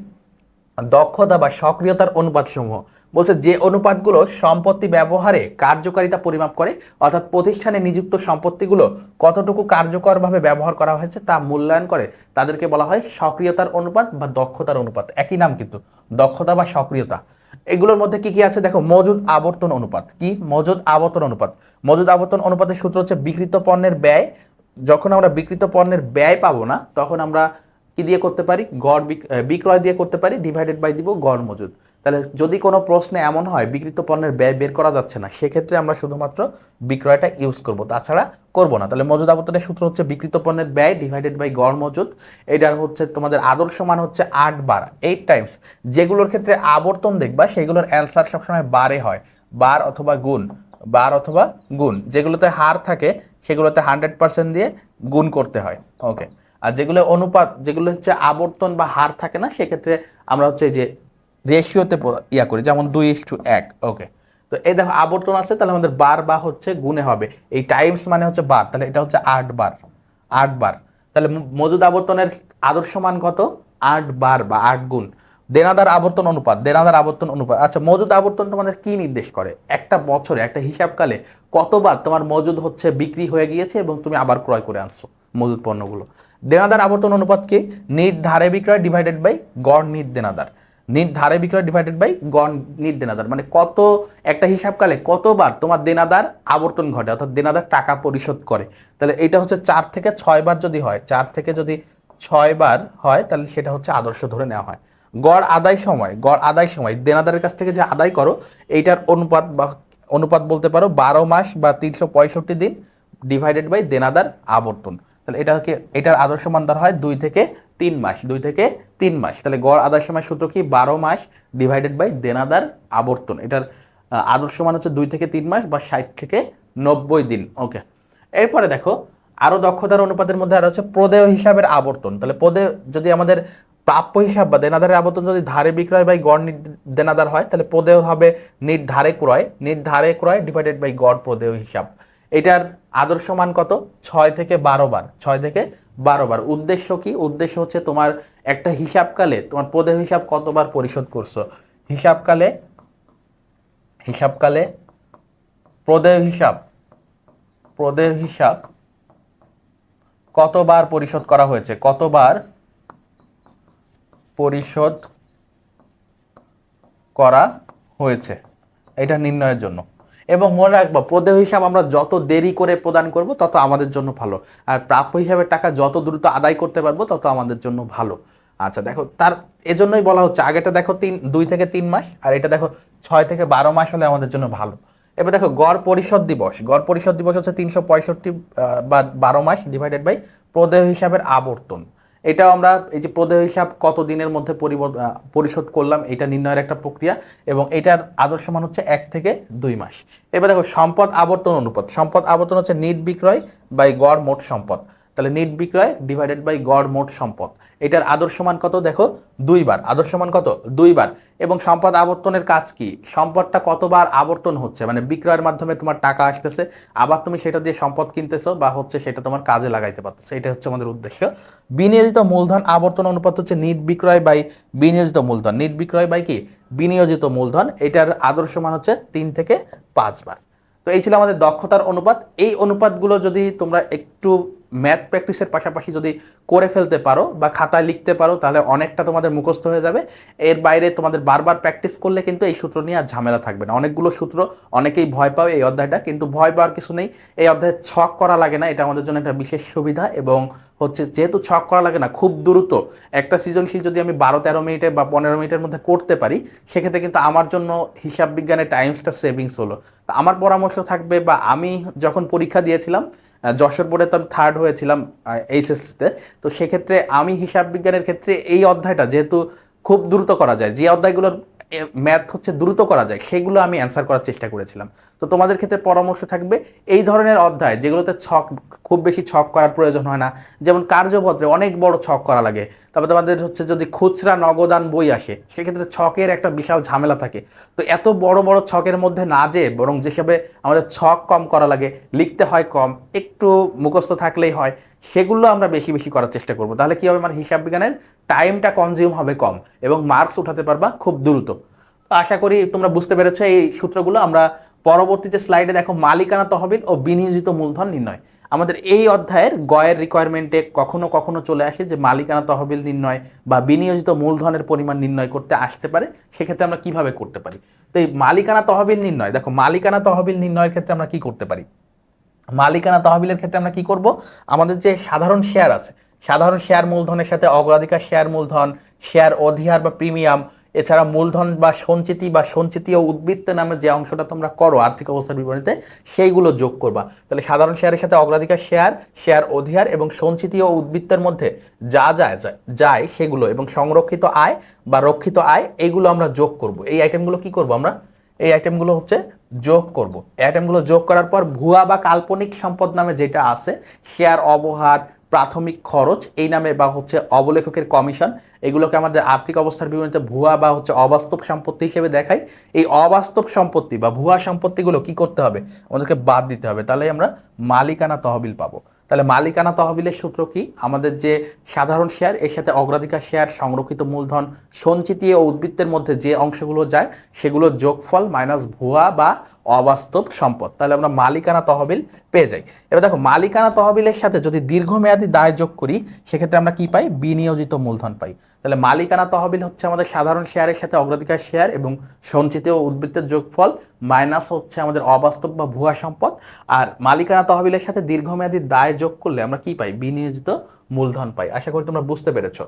দক্ষতা বা সক্রিয়তার অনুপাত সমূহ। বলছে যে অনুপাতগুলো সম্পত্তি ব্যবহারে কার্যকারিতা পরিমাপ করে, অর্থাৎ প্রতিষ্ঠানে নিযুক্ত সম্পত্তিগুলো কতটুকু কার্যকরভাবে ব্যবহার করা হয়েছে তা মূল্যায়ন করে, তাদেরকে বলা হয় সক্রিয়তার অনুপাত বা দক্ষতার অনুপাত। একই নাম কিন্তু, দক্ষতা বা সক্রিয়তা। এগুলোর মধ্যে কি কি আছে দেখো, মজুদ আবর্তন অনুপাত। কি মজুদ আবর্তন অনুপাত? মজুদ আবর্তন অনুপাতের সূত্র হচ্ছে বিক্রিত পণ্যের ব্যয়। যখন আমরা বিক্রিত পণ্যের ব্যয় পাবো না, তখন আমরা কি দিয়ে করতে পারি, গড় বিক্রয় দিয়ে করতে পারি, ডিভাইডেড বাই দিব গড় মজুদ। তাহলে যদি কোনো প্রশ্নে এমন হয় বিক্রিত পণ্যের ব্যয় বের করা যাচ্ছে না, সেক্ষেত্রে আমরা শুধুমাত্র বিক্রয়টা ইউজ করব, তাছাড়া করব না। তাহলে মজুদ আবর্তনের সূত্র হচ্ছে বিক্রিত পণ্যের ব্যয় ডিভাইডেড বাই গড় মজুদ। এটার হচ্ছে তোমাদের আদর্শ মান হচ্ছে 8 বার, 8 টাইমস। যেগুলোর ক্ষেত্রে আবর্তন দেখবা সেগুলোর অ্যান্সার সবসময় বারে হয়, বার অথবা গুণ, বার অথবা গুণ। যেগুলোতে হার থাকে সেগুলোতে 100% দিয়ে গুণ করতে হয়। ওকে। আর যেগুলো অনুপাত, যেগুলো হচ্ছে আবর্তন বা হার থাকে না, সেক্ষেত্রে আমরা হচ্ছে যে রেশিওতে ইয়া করি, যেমন 2:1। ওকে। তো এই দেখো আবর্তন আছে, তাহলে আমাদের বার বা হচ্ছে গুণে হবে। এই টাইমস মানে হচ্ছে বার, তাহলে এটা হচ্ছে 8 বার, 8 বার। তাহলে মজুদ আবর্তনের আদর্শ মান কত? 8 বার বা 8 গুণ। দেনাদার আবর্তন অনুপাত, দেনাদার আবর্তন অনুপাত। আচ্ছা, মজুদ আবর্তন তোমাদের কি নির্দেশ করে? একটা বছরে, একটা হিসাবকালে কতবার তোমার মজুদ হচ্ছে বিক্রি হয়ে গিয়েছে এবং তুমি আবার ক্রয় করে আনছো মজুদ পণ্যগুলো। দেনাদার আবর্তন অনুপাত কি? নির্ধারে বিক্রয় ডিভাইডেড বাই গড় নিট দেনাদার। নির্ধারে বিক্রয় ডিভাইডেড বাই গড় নিট দেনাদার মানে কত, একটা হিসাবকালে কতবার তোমার দেনাদার আবর্তন ঘটে, অর্থাৎ দেনাদার টাকা পরিশোধ করে। তাহলে এটা হচ্ছে 4 থেকে 6 বার যদি হয়, 4 থেকে যদি 6 বার হয়, তাহলে সেটা হচ্ছে আদর্শ ধরে নেওয়া হয়। গড় আদায় সময়, গড় আদায় সময় দেনাদারের কাছ থেকে যে আদায় করো, এইটার অনুপাত বা অনুপাত বলতে পারো 12 মাস বা 365 দিন ডিভাইডেড বাই দেনাদার আবর্তন। তাহলে এটাকে, এটার আদর্শ মান ধরা হয় 2 থেকে 3 মাস, 2 থেকে 3 মাস। তাহলে গড় আদায় সময় সূত্র কি? 12 মাস ডিভাইডেড বাই দেনাদার আবর্তন। এটার আদর্শ মান হচ্ছে 2 থেকে 3 মাস বা 60 থেকে 90 দিন। ওকে। এরপরে দেখো আরো দক্ষতার অনুপাতের মধ্যে আর হচ্ছে প্রদেয় হিসাবের আবর্তন। তাহলে প্রদেয় যদি আমাদের প্রাপ্য হিসাব বা দেনাদারের আবর্তন যদি ধারে বিক্রয় বাই গড় দেনাদার হয়, তাহলে প্রদেয় হবে নির্ধারে ক্রয়, নির্ধারে ক্রয় ডিভাইডেড বাই গড় প্রদেয় হিসাব। এটার আদর্শ মান কত? 6 থেকে 12 বার, 6 থেকে 12 বার। উদ্দেশ্য কি? উদ্দেশ্য হচ্ছে তোমার একটা হিসাবকালে তোমার প্রদেয় হিসাব কতবার পরিশোধ করছো। হিসাবকালে, হিসাবকালে প্রদেয় হিসাব, প্রদেয় হিসাব কতবার পরিশোধ করা হয়েছে, কতবার পরিশোধ করা হয়েছে, এটা নির্ণয়ের জন্য। এবং মনে রাখবো প্রদেয় হিসাব আমরা যত দেরি করে প্রদান করব তত আমাদের জন্য ভালো, আর প্রাপ্য হিসাবের টাকা যত দ্রুত আদায় করতে পারবো তত আমাদের জন্য ভালো। আচ্ছা দেখো, তার এজন্যই বলা হচ্ছে, আগেটা দেখো 2 থেকে 3 মাস, আর এটা দেখো 6 থেকে 12 মাস হলে আমাদের জন্য ভালো। এবার দেখো গড় পরিশোধ দিবস, গড় পরিশোধ দিবস হচ্ছে 365 বা 12 মাস ডিভাইডেড বাই প্রদেয় হিসাবের আবর্তন। এটাও আমরা এই যে প্রদেয় হিসাব কত দিনের মধ্যে পরিশোধ করলাম, এটা নির্ণয়ের একটা প্রক্রিয়া, এবং এটার আদর্শ মান হচ্ছে 1 থেকে 2 মাস। এবার দেখো সম্পদ আবর্তন অনুপাত, সম্পদ আবর্তন হচ্ছে নিট বিক্রয় বাই গড় মোট সম্পদ। তাহলে নিট বিক্রয় ডিভাইডেড বাই গড় মোট সম্পদ। এটার আদর্শ মান কত দেখো? 2 বার। আদর্শ মান কত? 2 বার। এবং সম্পদ আবর্তনের কাজ কি? সম্পদটা কতবার আবর্তন হচ্ছে, মানে বিক্রয়ের মাধ্যমে তোমার টাকা আসতেছে, আবার তুমি সেটা দিয়ে সম্পদ কিনতেছো বা হচ্ছে সেটা তোমার কাজে লাগাইতে পারতেছো, এটা হচ্ছে আমাদের উদ্দেশ্য। বিনিয়োজিত মূলধন আবর্তন অনুপাত হচ্ছে নিট বিক্রয় বাই বিনিয়োজিত মূলধন। নিট বিক্রয় বাই কি? বিনিয়োজিত মূলধন। এটার আদর্শ মান হচ্ছে 3 থেকে 5 বার। তো এই ছিল আমাদের দক্ষতার অনুপাত। এই অনুপাতগুলো যদি তোমরা একটু ম্যাথ প্র্যাকটিসের পাশাপাশি যদি করে ফেলতে পারো বা খাতায় লিখতে পারো তাহলে অনেকটা তোমাদের মুখস্থ হয়ে যাবে। এর বাইরে তোমাদের বারবার প্র্যাকটিস করলে কিন্তু এই সূত্র নিয়ে আর ঝামেলা থাকবে না। অনেকগুলো সূত্র, অনেকেই ভয় পাবে এই অধ্যায়টা, কিন্তু ভয় পাওয়ার কিছু নেই। এই অধ্যায়ে ছক করা লাগে না, এটা আমাদের জন্য একটা বিশেষ সুবিধা। এবং হচ্ছে যেহেতু ছক করা লাগে না, খুব দ্রুত একটা সৃজনশীল যদি আমি 12-13 মিনিটে বা 15 মিনিটের মধ্যে করতে পারি, সেক্ষেত্রে কিন্তু আমার জন্য হিসাব বিজ্ঞানের টাইমসটা সেভিংস হলো। তা আমার পরামর্শ থাকবে, বা আমি যখন পরীক্ষা দিয়েছিলাম যশোর বোর্ডে তো আমি 3rd হয়েছিলাম এইচএসসিতে, তো সেক্ষেত্রে আমি হিসাব বিজ্ঞানের ক্ষেত্রে এই অধ্যায়টা যেহেতু খুব দ্রুত করা যায়, যে অধ্যায়গুলোর ম্যাথ হচ্ছে দ্রুত করা যায়, সেগুলো আমি অ্যান্সার করার চেষ্টা করেছিলাম। তো তোমাদের ক্ষেত্রে পরামর্শ থাকবে এই ধরনের অধ্যায় যেগুলোতে ছক, খুব বেশি ছক করার প্রয়োজন হয় না, যেমন কার্যপত্রে অনেক বড় ছক করা লাগে, তারপর তোমাদের হচ্ছে যদি খুচরা নগদান বই আসে সেক্ষেত্রে ছকের একটা বিশাল ঝামেলা থাকে। তো এত বড় বড় ছকের মধ্যে না যেয়ে বরং যেসবে আমাদের ছক কম করা লাগে, লিখতে হয় কম, একটু মুখস্থ থাকলেই হয়, সেগুলো আমরা বেশি বেশি করার চেষ্টা করব। তাহলে কি হবে, আমার হিসাব বিজ্ঞানের টাইমটা কনজিউম হবে কম এবং মার্কস উঠাতে পারবা খুব দ্রুত। তো আশা করি তোমরা বুঝতে পেরেছো এই সূত্রগুলো। আমরা পরবর্তী যে স্লাইডে দেখো, মালিকানা তহবিল ও বিনিয়োজিত মূলধন নির্ণয়। আমাদের এই অধ্যায়ের গয়ের রিকোয়ারমেন্টে কখনো কখনো চলে আসে যে মালিকানা তহবিল নির্ণয় বা বিনিয়োজিত মূলধনের পরিমাণ নির্ণয় করতে আসতে পারে, সেক্ষেত্রে আমরা কিভাবে করতে পারি। তো এই মালিকানা তহবিল নির্ণয়, দেখো মালিকানা তহবিল নির্ণয়ের ক্ষেত্রে আমরা কি করতে পারি। মালিকানা তহবিলের ক্ষেত্রে আমরা কি করব, আমাদের যে সাধারণ শেয়ার আছে, সাধারণ শেয়ার মূলধনের সাথে অগ্রাধিকার শেয়ার মূলধন, শেয়ার অধিহার বা প্রিমিয়াম, এছাড়া মূলধন বা সঞ্চিতি বা সঞ্চিতীয় উদ্বৃত্ত নামে যে অংশটা তোমরা করো আর্থিক অবস্থার বিবরণীতে, সেইগুলো যোগ করবা। তাহলে সাধারণ শেয়ারের সাথে অগ্রাধিকার শেয়ার, শেয়ার অধিহার এবং সঞ্চিতীয় উদ্বৃত্তের মধ্যে যা যায় সেগুলো, এবং সংরক্ষিত আয় বা রক্ষিত আয়, এগুলো আমরা যোগ করব। এই আইটেমগুলো কি করব আমরা, এই আইটেমগুলো হচ্ছে যোগ করব। আইটেমগুলো যোগ করার পর ভুয়া বা কাল্পনিক সম্পদ নামে যেটা আছে, শেয়ার অবহার, প্রাথমিক খরচ এই নামে, বা হচ্ছে অবলেখকের কমিশন, এগুলোকে আমাদের আর্থিক অবস্থার বিবরণীতে ভুয়া বা হচ্ছে অবাস্তব সম্পত্তি হিসেবে দেখাই। এই অবাস্তব সম্পত্তি বা ভুয়া সম্পত্তিগুলো কি করতে হবে, আমাদেরকে বাদ দিতে হবে, তাহলে আমরা মালিকানা তহবিল পাবো। তাহলে মালিকানা তহবিলের সূত্র কি, আমাদের যে সাধারণ শেয়ার, এর সাথে অগ্রাধিকার শেয়ার, সংরক্ষিত মূলধন, সঞ্চিতি ও উদ্বৃত্তের মধ্যে যে অংশগুলো যায় সেগুলোর যোগফল মাইনাস ভুয়া বা অবাস্তব সম্পদ, তাহলে আমরা মালিকানা তহবিল পেয়ে যাই। এবার দেখো, মালিকানা তহবিলের সাথে যদি দীর্ঘমেয়াদী দায় যোগ করি, সেক্ষেত্রে আমরা কি পাই, বিনিয়োজিত মূলধন পাই। তাহলে মালিকানা তহবিল হচ্ছে আমাদের সাধারণ শেয়ারের সাথে অগ্রাধিকার শেয়ার এবং সঞ্চিত ও উদ্বৃত্তের যোগফল মাইনাস হচ্ছে আমাদের অবাস্তব বা ভুয়া সম্পদ। আর মালিকানা তহবিলের সাথে দীর্ঘমেয়াদী দায় যোগ করলে আমরা কি পাই, বিনিয়োজিত মূলধন পাই। আশা করি তোমরা বুঝতে পেরেছো,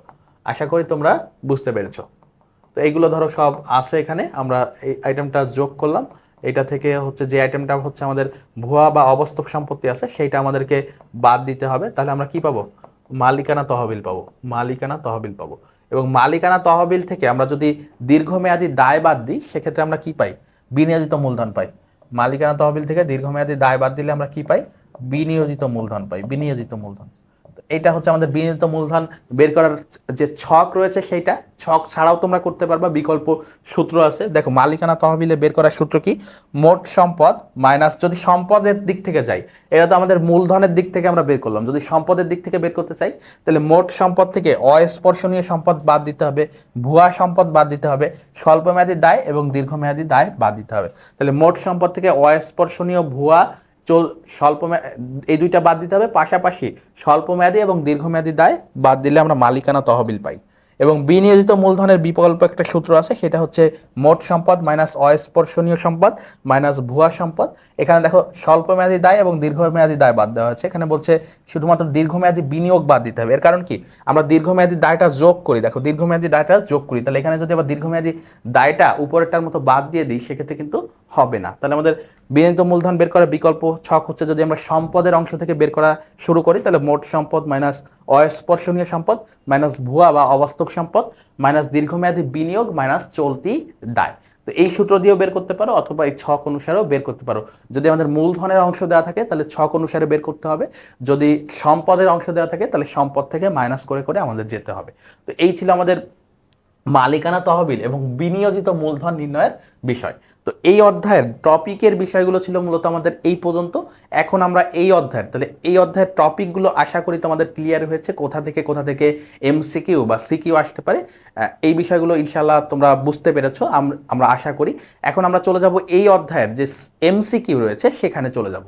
আশা করি তোমরা বুঝতে পেরেছো। তো এইগুলো ধরো সব আছে এখানে, আমরা এই আইটেমটা যোগ করলাম। এটা থেকে হচ্ছে যে আইটেমটা হচ্ছে আমাদের ভুয়া বা অবাস্তব সম্পত্তি আছে, সেইটা আমাদেরকে বাদ দিতে হবে। তাহলে আমরা কি পাবো, মালিকানা তহবিল পাবো, মালিকানা তহবিল পাবো। এবং মালিকানা তহবিল থেকে আমরা যদি দীর্ঘমেয়াদী দায় বাদ দিই, সেক্ষেত্রে আমরা কি পাই, বিনিয়োজিত মূলধন পাই। মালিকানা তহবিল থেকে দীর্ঘমেয়াদী দায় বাদ দিলে আমরা কি পাই, বিনিয়োজিত মূলধন পাই, বিনিয়োজিত মূলধন। এটা হচ্ছে আমাদের বিনিয়োজিত মূলধন বের করার যে ছক রয়েছে, সেইটা ছক ছাড়াও তোমরা করতে পারবা, বিকল্প সূত্র আছে। দেখো, মালিকানা তহবিলে বের করার সূত্র কি, মোট সম্পদ মাইনাস, যদি সম্পদের দিক থেকে যাই, এটা তো আমাদের মূলধনের দিক থেকে আমরা বের করলাম, যদি সম্পদের দিক থেকে বের করতে চাই তাহলে মোট সম্পদ থেকে অস্পর্শনীয় সম্পদ বাদ দিতে হবে, ভুয়া সম্পদ বাদ দিতে হবে, স্বল্পমেয়াদী দায় এবং দীর্ঘমেয়াদী দায় বাদ দিতে হবে। তাহলে মোট সম্পদ থেকে অস্পর্শনীয়, ভুয়া, স্বল্প, এই দুইটা বাদ দিতে হবে, পাশাপাশি স্বল্পমেয়াদী এবং দীর্ঘমেয়াদী দায় বাদ দিলে আমরা মালিকানা তহবিল পাই। এবং বিনিয়োজিত মূলধনের বিকল্প একটা সূত্র আছে, সেটা হচ্ছে মোট সম্পদ মাইনাস অস্পর্শনীয় সম্পদ মাইনাস ভুয়া সম্পদ। এখানে দেখো স্বল্পমেয়াদী দায় এবং দীর্ঘমেয়াদী দায় বাদ দেওয়া হচ্ছে, এখানে বলছে শুধুমাত্র দীর্ঘমেয়াদী বিনিয়োগ বাদ দিতে হবে। এর কারণ কি, আমরা দীর্ঘমেয়াদী দায়টা যোগ করি, দেখো দীর্ঘমেয়াদী দায়টা যোগ করি, তাহলে এখানে যদি আবার দীর্ঘমেয়াদী দায়টা উপরেরটার মতো বাদ দিয়ে দিই, সেক্ষেত্রে কিন্তু হবে না। তাহলে আমাদের বিনিয়োজিত মূলধন বের করার বিকল্প ছক হচ্ছে, যদি আমরা সম্পদের অংশ থেকে বের করা শুরু করি, তাহলে মোট সম্পদ মাইনাস অস্পর্শনীয় সম্পদ মাইনাস ভুয়া বা অবাস্তব সম্পদ মাইনাস দীর্ঘমেয়াদী বিনিয়োগ মাইনাস চলতি দায়। তো এই সূত্র দিয়েও বের করতে পারো, অথবা এই ছক অনুসারেও বের করতে পারো। যদি আমাদের মূলধনের অংশ দেওয়া থাকে তাহলে ছক অনুসারে বের করতে হবে, যদি সম্পদের অংশ দেওয়া থাকে তাহলে সম্পদ থেকে মাইনাস করে করে আমাদের যেতে হবে। তো এই ছিল আমাদের মালিকানা তহবিল এবং বিনিয়োজিত মূলধন নির্ণয়ের বিষয়। তো এই অধ্যায়ের টপিকের বিষয়গুলো ছিল মূলত আমাদের এই পর্যন্ত। এখন আমরা এই অধ্যায়ের, তাহলে এই অধ্যায়ের টপিকগুলো আশা করি তোমাদের ক্লিয়ার হয়েছে, কোথা থেকে এমসিকিউ বা সিকিউ আসতে পারে, এই বিষয়গুলো ইনশাল্লাহ তোমরা বুঝতে পেরেছো আমরা আশা করি। এখন আমরা চলে যাব এই অধ্যায়ের যে এমসিকিউ রয়েছে সেখানে চলে যাব।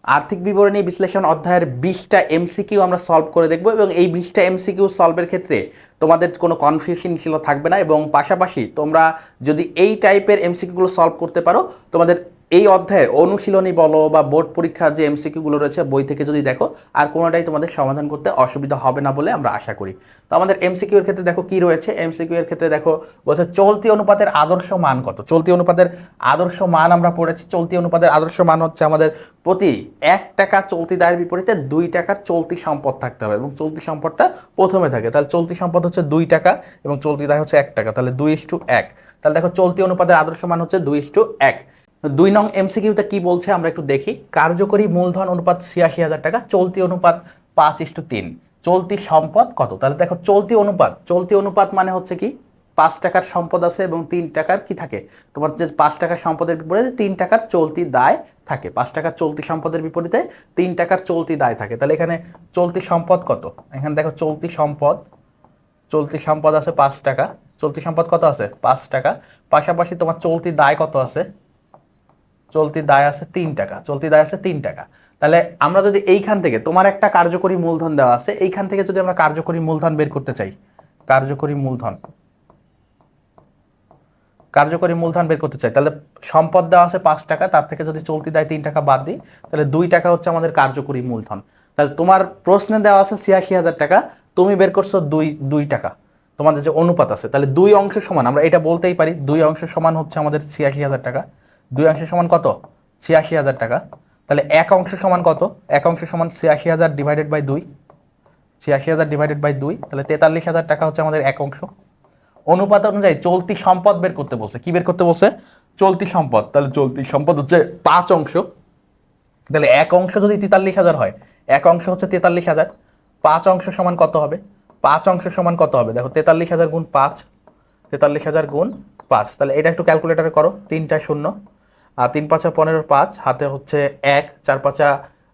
আর্থিক বিবরণী বিশ্লেষণ অধ্যায়ের 20টা এমসিকিউ আমরা সলভ করে দেখব এবং এই 20টা এমসিকিউ সলভের ক্ষেত্রে তোমাদের কোনো কনফিউশন ছিল থাকবে না এবং পাশাপাশি তোমরা যদি এই টাইপের এমসিকিউগুলো সলভ করতে পারো তোমাদের এই অধ্যায়ের অনুশীলনী বলো বা বোর্ড পরীক্ষার যে এমসিকিউগুলো রয়েছে বই থেকে যদি দেখো আর কোনোটাই তোমাদের সমাধান করতে অসুবিধা হবে না বলে আমরা আশা করি। তো আমাদের এমসিকিউ এর ক্ষেত্রে দেখো কি রয়েছে, এমসিকিউ এর ক্ষেত্রে দেখো বলছে চলতি অনুপাতের আদর্শ মান কত। চলতি অনুপাতের আদর্শ মান আমরা পড়েছি, চলতি অনুপাতের আদর্শ মান হচ্ছে আমাদের প্রতি 1 টাকা চলতি দায়ের বিপরীতে 2 টাকার চলতি সম্পদ থাকতে হবে এবং চলতি সম্পদটা প্রথমে থাকে, তাহলে চলতি সম্পদ হচ্ছে 2 টাকা এবং চলতি দায় হচ্ছে 1 টাকা, তাহলে 2:1। তাহলে দেখো চলতি অনুপাতের আদর্শ মান হচ্ছে 2:1। 2 নং এমসিকিউতে কি বলছে আমরা একটু দেখি। কার্যকরী মূলধন অনুপাত 86,000 টাকা, চলতি অনুপাত 5:3, চলতি সম্পদ কত। তাহলে দেখো চলতি অনুপাত মানে হচ্ছে কি 5 টাকার সম্পদ আছে এবং 3 টাকার কি থাকে, তোমার যে 5 টাকার সম্পদের বিপরীতে 3 টাকার চলতি দায় থাকে। 5 টাকার চলতি সম্পদের বিপরীতে 3 টাকার চলতি দায় থাকে। তাহলে এখানে চলতি সম্পদ কত, এখানে দেখো চলতি সম্পদ আছে 5 টাকা, চলতি সম্পদ কত আছে 5 টাকা, পাশাপাশি তোমার চলতি দায় কত আছে, চলতি দায় আছে 3 টাকা, চলতি দায় আছে 3 টাকা। তাহলে আমরা যদি এইখান থেকে তোমার একটা কার্যকরী মূলধন দেওয়া আছে, এইখান থেকে যদি আমরা কার্যকরী মূলধন বের করতে চাই, কার্যকরী মূলধন বের করতে চাই, তাহলে সম্পদ দেওয়া আছে 5 টাকা, তার থেকে যদি চলতি দায় 3 টাকা বাদ দিই তাহলে 2 টাকা হচ্ছে আমাদের কার্যকরী মূলধন। তাহলে তোমার প্রশ্নে দেওয়া আছে 86,000 টাকা, তুমি বের করছো 2 টাকা, তোমাদের যে অনুপাত আছে, তাহলে 2 অংশ সমান, আমরা এটা বলতেই পারি 2 অংশ সমান হচ্ছে আমাদের 86,000 টাকা। 2 অংশ সমান কত 86,000 টাকা। তাহলে 1 অংশ সমান কত, 1 অংশ সমান 86,000 ডিভাইডেড বাই 2, 86,000 ডিভাইডেড বাই 2, তাহলে 43,000 টাকা হচ্ছে আমাদের 1 অংশ। অনুপাত অনুযায়ী চলতি সম্পদ বের করতে বলছে, কি বের করতে বলছে চলতি সম্পদ, তাহলে চলতি সম্পদ হচ্ছে 5 অংশ, তাহলে 1 অংশ যদি 43,000 হয়, 1 অংশ হচ্ছে 43,000, 5 অংশ সমান কত হবে, 5 অংশ সমান কত হবে, দেখো 43,000 গুণ 5, 43,000 গুণ 5, তাহলে এটা একটু ক্যালকুলেটারে করো, 3টা 0 আর 3 5 15, 5 হাতে হচ্ছে 1, 4 5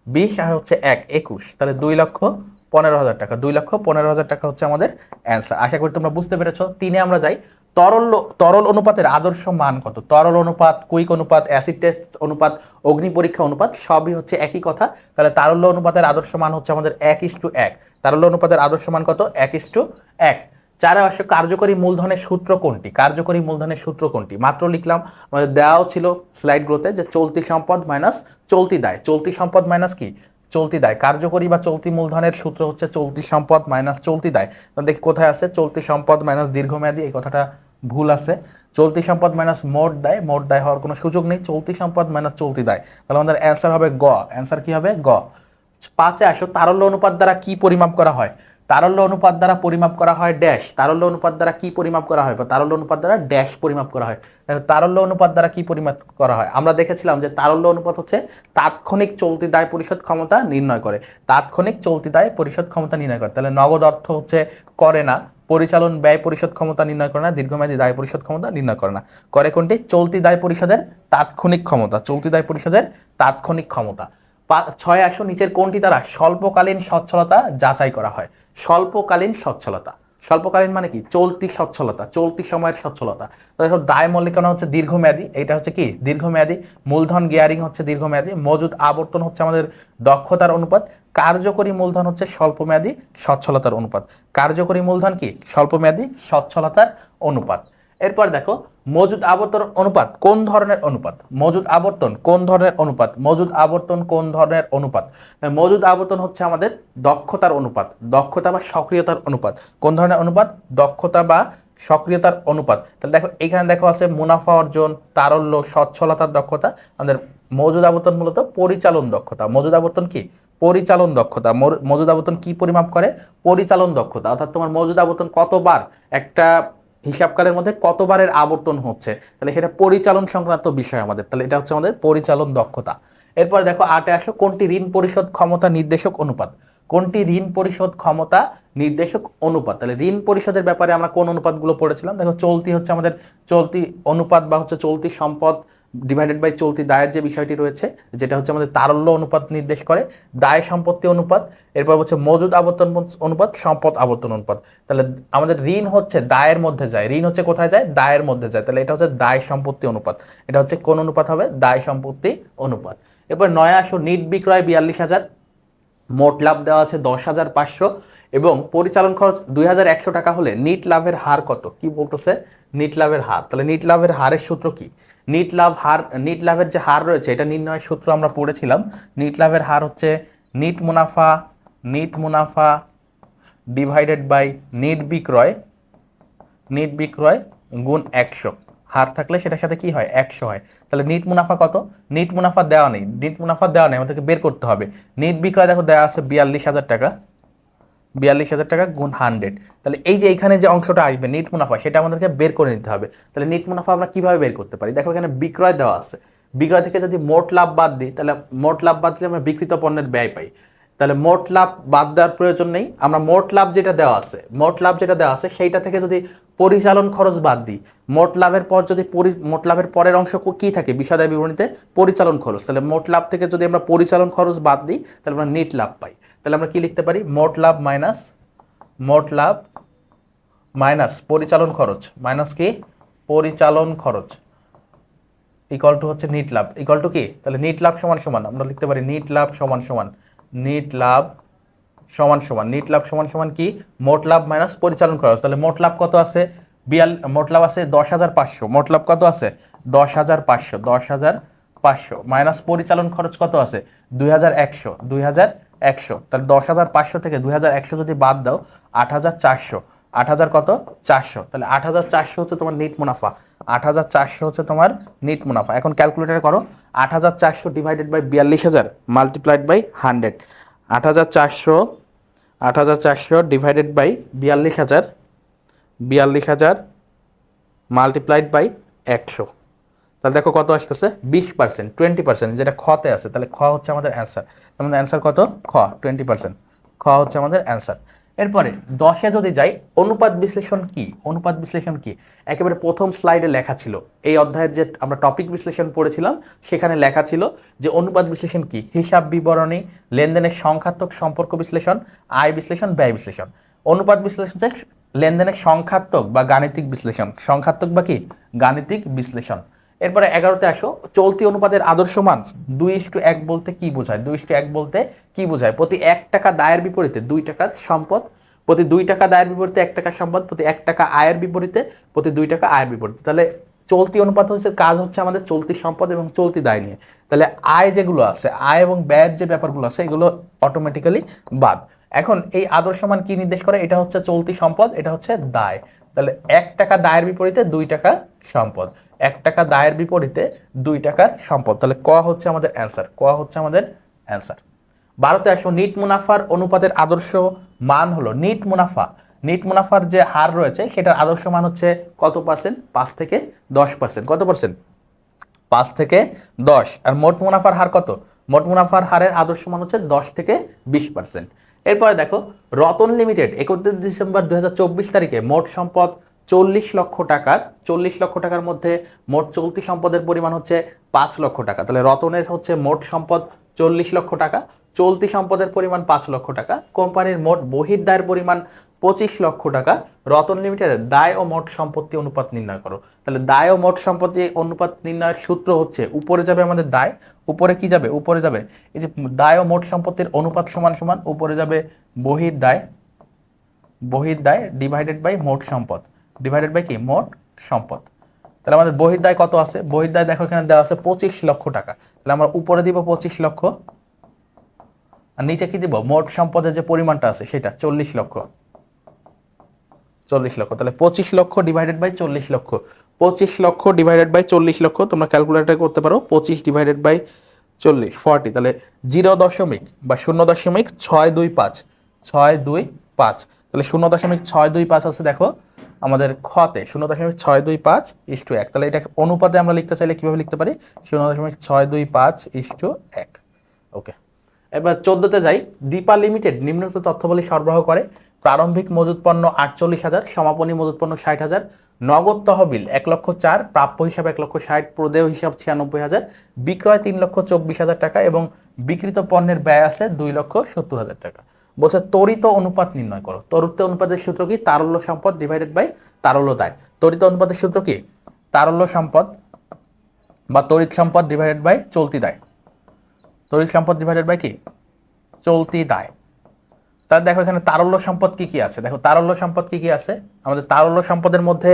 20 আর হচ্ছে 1 21, তাহলে 2,15,000 টাকা, 2,15,000 টাকা হচ্ছে আমাদের অ্যান্সার। আশা করি তোমরা বুঝতে পেরেছো। 3-এ আমরা যাই, তরল অনুপাতের আদর্শ মান কত। তরল অনুপাত, কুইক অনুপাত, অ্যাসিড টেস্ট অনুপাত, অগ্নি পরীক্ষা অনুপাত সবই হচ্ছে একই কথা। তাহলে তারল্য অনুপাতের আদর্শ মান হচ্ছে আমাদের 1:1। তারল্য অনুপাতের আদর্শ মান কত 1:1। 4-এ আসে কার্যকরী মূলধনের সূত্র কোনটি, কার্যকরী মূলধনের সূত্র কোনটি মাত্র লিখলাম, আমাদের দেওয়াও ছিল স্লাইডগুলোতে যে চলতি সম্পদ মাইনাস চলতি দায়, চলতি সম্পদ মাইনাস কি চলতি দায়, কার্যকরী বা চলতি মূলধনের সূত্র হচ্ছে চলতি সম্পদ মাইনাস চলতি দায়। তাহলে দেখি কোথায় আছে চলতি সম্পদ মাইনাস দীর্ঘমেয়াদী, এই কথাটা ভুল আছে, চলতি সম্পদ মাইনাস মোট দায় হওয়ার কোনো সুযোগ নেই, চলতি সম্পদ মাইনাস চলতি দায়। তাহলে আমাদের অ্যান্সার হবে গ, অ্যান্সার কি হবে গ। 5-এ আসো, তারল্য অনুপাত দ্বারা কি পরিমাপ করা হয়, তারল্য অনুপাত দ্বারা পরিমাপ করা হয় ড্যাশ, তারল্য অনুপাত দ্বারা কি পরিমাপ করা হয় বা তারল্য অনুপাত দ্বারা ড্যাশ পরিমাপ করা হয়। তারল্য অনুপাত দ্বারা কি পরিমাপ করা হয়, আমরা দেখেছিলাম যে তারল্য অনুপাত হচ্ছে তাৎক্ষণিক চলতি দায় পরিশোধ ক্ষমতা নির্ণয় করে, তাৎক্ষণিক চলতি দায় পরিশোধ ক্ষমতা নির্ণয় করে। তাহলে নগদ অর্থ হচ্ছে করে না, পরিচালন ব্যয় পরিশোধ ক্ষমতা নির্ণয় করে না, দীর্ঘমেয়াদী দায় পরিশোধ ক্ষমতা নির্ণয় করে না, করে কোনটি চলতি দায় পরিশোধের তাৎক্ষণিক ক্ষমতা, চলতি দায় পরিশোধের তাৎক্ষণিক ক্ষমতা। 6-এ আসো, নিচের কোনটি দ্বারা স্বল্পকালীন সচ্ছলতা যাচাই করা হয়। স্বল্পকালীন সচ্ছলতা, স্বল্পকালীন মানে কি চলতি সচ্ছলতা, চলতি সময়ের সচ্ছলতা। দেখো দায় মৌলিকানা হচ্ছে দীর্ঘমেয়াদী, এটা হচ্ছে কি দীর্ঘমেয়াদী, মূলধন গিয়ারিং হচ্ছে দীর্ঘমেয়াদী, মজুদ আবর্তন হচ্ছে আমাদের দক্ষতার অনুপাত, কার্যকরী মূলধন হচ্ছে স্বল্পমেয়াদী সচ্ছলতার অনুপাত, কার্যকরী মূলধন কি স্বল্পমেয়াদী সচ্ছলতার অনুপাত। এরপর দেখো মজুদ আবর্তন অনুপাত কোন ধরনের অনুপাত, মজুদ আবর্তন কোন ধরনের অনুপাত, মজুদ আবর্তন কোন ধরনের অনুপাত, মজুদ আবর্তন হচ্ছে আমাদের দক্ষতার অনুপাত, দক্ষতা বা সক্রিয়তার অনুপাত, কোন ধরনের অনুপাত দক্ষতা বা সক্রিয়তার অনুপাত। তাহলে দেখো এখানে দেখো আছে মুনাফা অর্জন, তারল্য, সচ্ছলতার দক্ষতা, আমাদের মজুদ আবর্তন মূলত পরিচালন দক্ষতা, মজুদ আবর্তন কি পরিচালন দক্ষতা, মজুদ আবর্তন কি পরিমাপ করে পরিচালন দক্ষতা, অর্থাৎ তোমার মজুদ আবর্তন কতবার একটা হিসাবকারের মধ্যে কতবারের আবর্তন হচ্ছে, তাহলে সেটা পরিচালন সংক্রান্ত বিষয় আমাদের, তাহলে এটা হচ্ছে আমাদের পরিচালন দক্ষতা। এরপর দেখো 8-এ আসো, কোনটি ঋণ পরিশোধ ক্ষমতা নির্দেশক অনুপাত, কোনটি ঋণ পরিশোধ ক্ষমতা নির্দেশক অনুপাত। তাহলে ঋণ পরিশোধের ব্যাপারে আমরা কোন অনুপাতগুলো পড়েছিলাম, দেখো চলতি হচ্ছে আমাদের চলতি অনুপাত বা হচ্ছে চলতি সম্পদ ডিভাইডেড বাই চলতি দায়ের যে বিষয়টি রয়েছে, যেটা হচ্ছে আমাদের তারল্য অনুপাত নির্দেশ করে, দায় সম্পত্তি অনুপাত, এরপর হচ্ছে মজুদ আবর্তন অনুপাত, সম্পদ আবর্তন অনুপাত। তাহলে আমাদের ঋণ হচ্ছে দায়ের মধ্যে যায়, ঋণ হচ্ছে কোথায় যায় দায়ের মধ্যে যায়, তাহলে এটা হচ্ছে দায় সম্পত্তি অনুপাত, এটা হচ্ছে কোন অনুপাত হবে দায় সম্পত্তি অনুপাত। এরপর 9 আসো নিট বিক্রয় 42,000, মোট লাভ দেওয়া আছে 10,500 এবং পরিচালন খরচ 2,100 টাকা হলে নিট লাভের হার কত? কি বলতেছে? নিট লাভের হার। তাহলে নিট লাভের হারের সূত্র কি? নিট লাভের যে হার রয়েছে এটা নির্ণয়ের সূত্র আমরা পড়েছিলাম। নিট লাভের হার হচ্ছে নিট মুনাফা ডিভাইডেড বাই নিট বিক্রয় গুণ 100। হার থাকলে সেটার সাথে কি হয়? 100 হয়। তাহলে নিট মুনাফা কত? নিট মুনাফা দেওয়া নেই, আমাদেরকে বের করতে হবে। নিট বিক্রয় দেখো দেওয়া আছে 42,000 টাকা, 42,000 টাকা গুণ 100। তাহলে এই যে এইখানে যে অংশটা আসবে নিট মুনাফা, সেটা আমাদেরকে বের করে নিতে হবে। তাহলে নিট মুনাফা আমরা কিভাবে বের করতে পারি? দেখো এখানে বিক্রয় দেওয়া আছে, বিক্রয় থেকে যদি মোট লাভ বাদ দিই, তাহলে মোট লাভ বাদ দিলে আমরা বিক্রিত পণ্যের ব্যয় পাই। তাহলে মোট লাভ বাদ দেওয়ার প্রয়োজন নেই, আমরা মোট লাভ যেটা দেওয়া আছে সেইটা থেকে যদি পরিচালন খরচ বাদ দিই, মোট লাভের পর যদি মোট লাভের পরের অংশ কি থাকে বিষাদায় বিবরণীতে? পরিচালন খরচ। তাহলে মোট লাভ থেকে যদি আমরা পরিচালন খরচ বাদ দিই, তাহলে আমরা নিট লাভ পাই। তাহলে আমরা কি লিখতে পারি? মোট লাভ মাইনাস পরিচালন খরচ, মাইনাস কি? পরিচালন খরচ ইকুয়াল টু হচ্ছে নিট লাভ, ইকুয়াল টু কি? তাহলে নিট লাভ সমান সমান আমরা লিখতে পারি নিট লাভ সমান সমান কি? মোট লাভ মাইনাস পরিচালন খরচ। তাহলে মোট লাভ কত আছে? মোট লাভ আছে 10,500। মোট লাভ কত আছে? 10,500 মাইনাস পরিচালন খরচ কত আছে? 2,100। তাহলে 10,500 থেকে 2,100 যদি বাদ দাও 8,400, 8,000 কত? 400। তাহলে 8,400 হচ্ছে তোমার নিট মুনাফা, 8,400 হচ্ছে তোমার নিট মুনাফা। এখন ক্যালকুলেটর করো, 8,400 divided by 42,000 multiplied by 100। 8,400 divided by 42,000 multiplied by 100। তাহলে দেখো কত আসতেছে? 20%, 20%, যেটা খতে আছে। তাহলে খ হচ্ছে আমাদের অ্যান্সার। আমাদের অ্যান্সার কত? খ, 20%। খ হচ্ছে আমাদের অ্যান্সার। এরপরে 10-এ যদি যাই, অনুপাত বিশ্লেষণ কি? একেবারে প্রথম স্লাইডে লেখা ছিল, এই অধ্যায়ের যে আমরা টপিক বিশ্লেষণ পড়েছিলাম সেখানে লেখা ছিল যে অনুপাত বিশ্লেষণ কি? হিসাব বিবরণী, লেনদেনের সংখ্যাত্মক সম্পর্ক বিশ্লেষণ, আয় বিশ্লেষণ, ব্যয় বিশ্লেষণ। অনুপাত বিশ্লেষণ লেনদেনের সংখ্যাত্মক বা গাণিতিক বিশ্লেষণ। এরপরে 11-তে আসো, চলতি অনুপাতের আদর্শ মান 2:1 বলতে কি বোঝায়? 2:1 বলতে কি বোঝায়? প্রতি 1 টাকা দায়ের বিপরীতে 2 টাকার সম্পদ, প্রতি 2 টাকা দায়ের বিপরীতে 1 টাকা সম্পদ, প্রতি 1 টাকা আয়ের বিপরীতে প্রতি 2 টাকা আয়ের বিপরীতে। তাহলে চলতি অনুপাত হচ্ছে কাজ হচ্ছে আমাদের চলতি সম্পদ এবং চলতি দায় নিয়ে। তাহলে আয় যেগুলো আছে, আয় এবং ব্যয়ের যে ব্যাপারগুলো আছে এগুলো অটোমেটিক্যালি বাদ। এখন এই আদর্শ মান কি নির্দেশ করে? এটা হচ্ছে চলতি সম্পদ, এটা হচ্ছে দায়। তাহলে 1 টাকা দায়ের বিপরীতে 2 টাকা সম্পদ, 1 টাকা দায়ের বিপরীতে 2 টাকার সম্পদ। তাহলে ক হচ্ছে আমাদের অ্যান্সার। 12-তে আসো, নিট মুনাফার অনুপাতের আদর্শ মান হলো নিট মুনাফার যে হার রয়েছে সেটার আদর্শ মান হচ্ছে কত পার্সেন্ট? 5 থেকে 10%। কত পার্সেন্ট? 5 থেকে 10। আর মোট মুনাফার হার কত? মোট মুনাফার হারের আদর্শ মান হচ্ছে 10 থেকে 20%। এরপরে দেখো, রতন লিমিটেড 31 ডিসেম্বর 2024 তারিখে মোট সম্পদ 40 লক্ষ টাকার মধ্যে মোট চলতি সম্পদের পরিমাণ হচ্ছে 5 লক্ষ টাকা। তাহলে রতনের হচ্ছে মোট সম্পদ 40 লক্ষ টাকা, চলতি সম্পদের পরিমাণ 5 লক্ষ টাকা, কোম্পানির মোট বহির্দায়ের পরিমাণ 25 লক্ষ টাকা। রতন লিমিটেডের দায় ও মোট সম্পত্তি অনুপাত নির্ণয় করো। তাহলে দায় ও মোট সম্পত্তি অনুপাত নির্ণয়ের সূত্র হচ্ছে, উপরে যাবে আমাদের দায়, উপরে কি যাবে? উপরে যাবে এই যে দায় ও মোট সম্পত্তির অনুপাত সমান সমান উপরে যাবে বহির্দায় ডিভাইডেড বাই মোট সম্পদ, ডিভাইডেড বাই কি? মোট সম্পদ। তাহলে আমাদের বহির্দায় কত আছে? বহির্দায় দেখো এখানে দেওয়া আছে 25 লক্ষ টাকা। তাহলে আমরা উপরে দিব 25 লক্ষ, আর নিচে কি দিব? মোট সম্পদের যে পরিমাণটা আছে সেটা 40 লক্ষ। তাহলে 25 লক্ষ ডিভাইডেড বাই 40 লক্ষ, 25 লক্ষ ডিভাইডেড বাই 40 লক্ষ তোমরা ক্যালকুলেটর করতে পারো। 25 ডিভাইডেড বাই 40, 40। তাহলে 0.625। তাহলে 0.625 আছে দেখো আমাদের খতে, 0.625:1। তাহলে এটা অনুপাতে আমরা লিখতে চাইলে কিভাবে লিখতে পারি? 0.625:1। ওকে, এবার 14-তে যাই। দীপা লিমিটেড নিম্নলিখিত তথ্যাবলী সরবরাহ করে: প্রারম্ভিক মজুত পণ্য 48,000, সমাপনী মজুত পণ্য 60,000, নগদ তহবিল 1,04,000, প্রাপ্য হিসাব 1,60,000, প্রদেয় হিসাব 96,000, বিক্রয় 3,24,000 টাকা এবং বিক্রিত পণ্যের ব্যয় আছে 2,70,000 টাকা। বলছে তরিত অনুপাত নির্ণয় করো। তরিত অনুপাতের সূত্র কি? তারল্য সম্পদ ডিভাইডেড বাই তারল্য দায়। তরিত অনুপাতের সূত্র কি? তারল্য সম্পদ বা তড়িৎ সম্পদ ডিভাইডেড বাই চলতি দায়। তড়িৎ সম্পদ ডিভাইডেড বাই কি চলতি দায়। তাহলে দেখো এখানে তারল্য সম্পদ কি কি আছে, দেখো তারল্য সম্পদ কি কি আছে, আমাদের তারল্য সম্পদের মধ্যে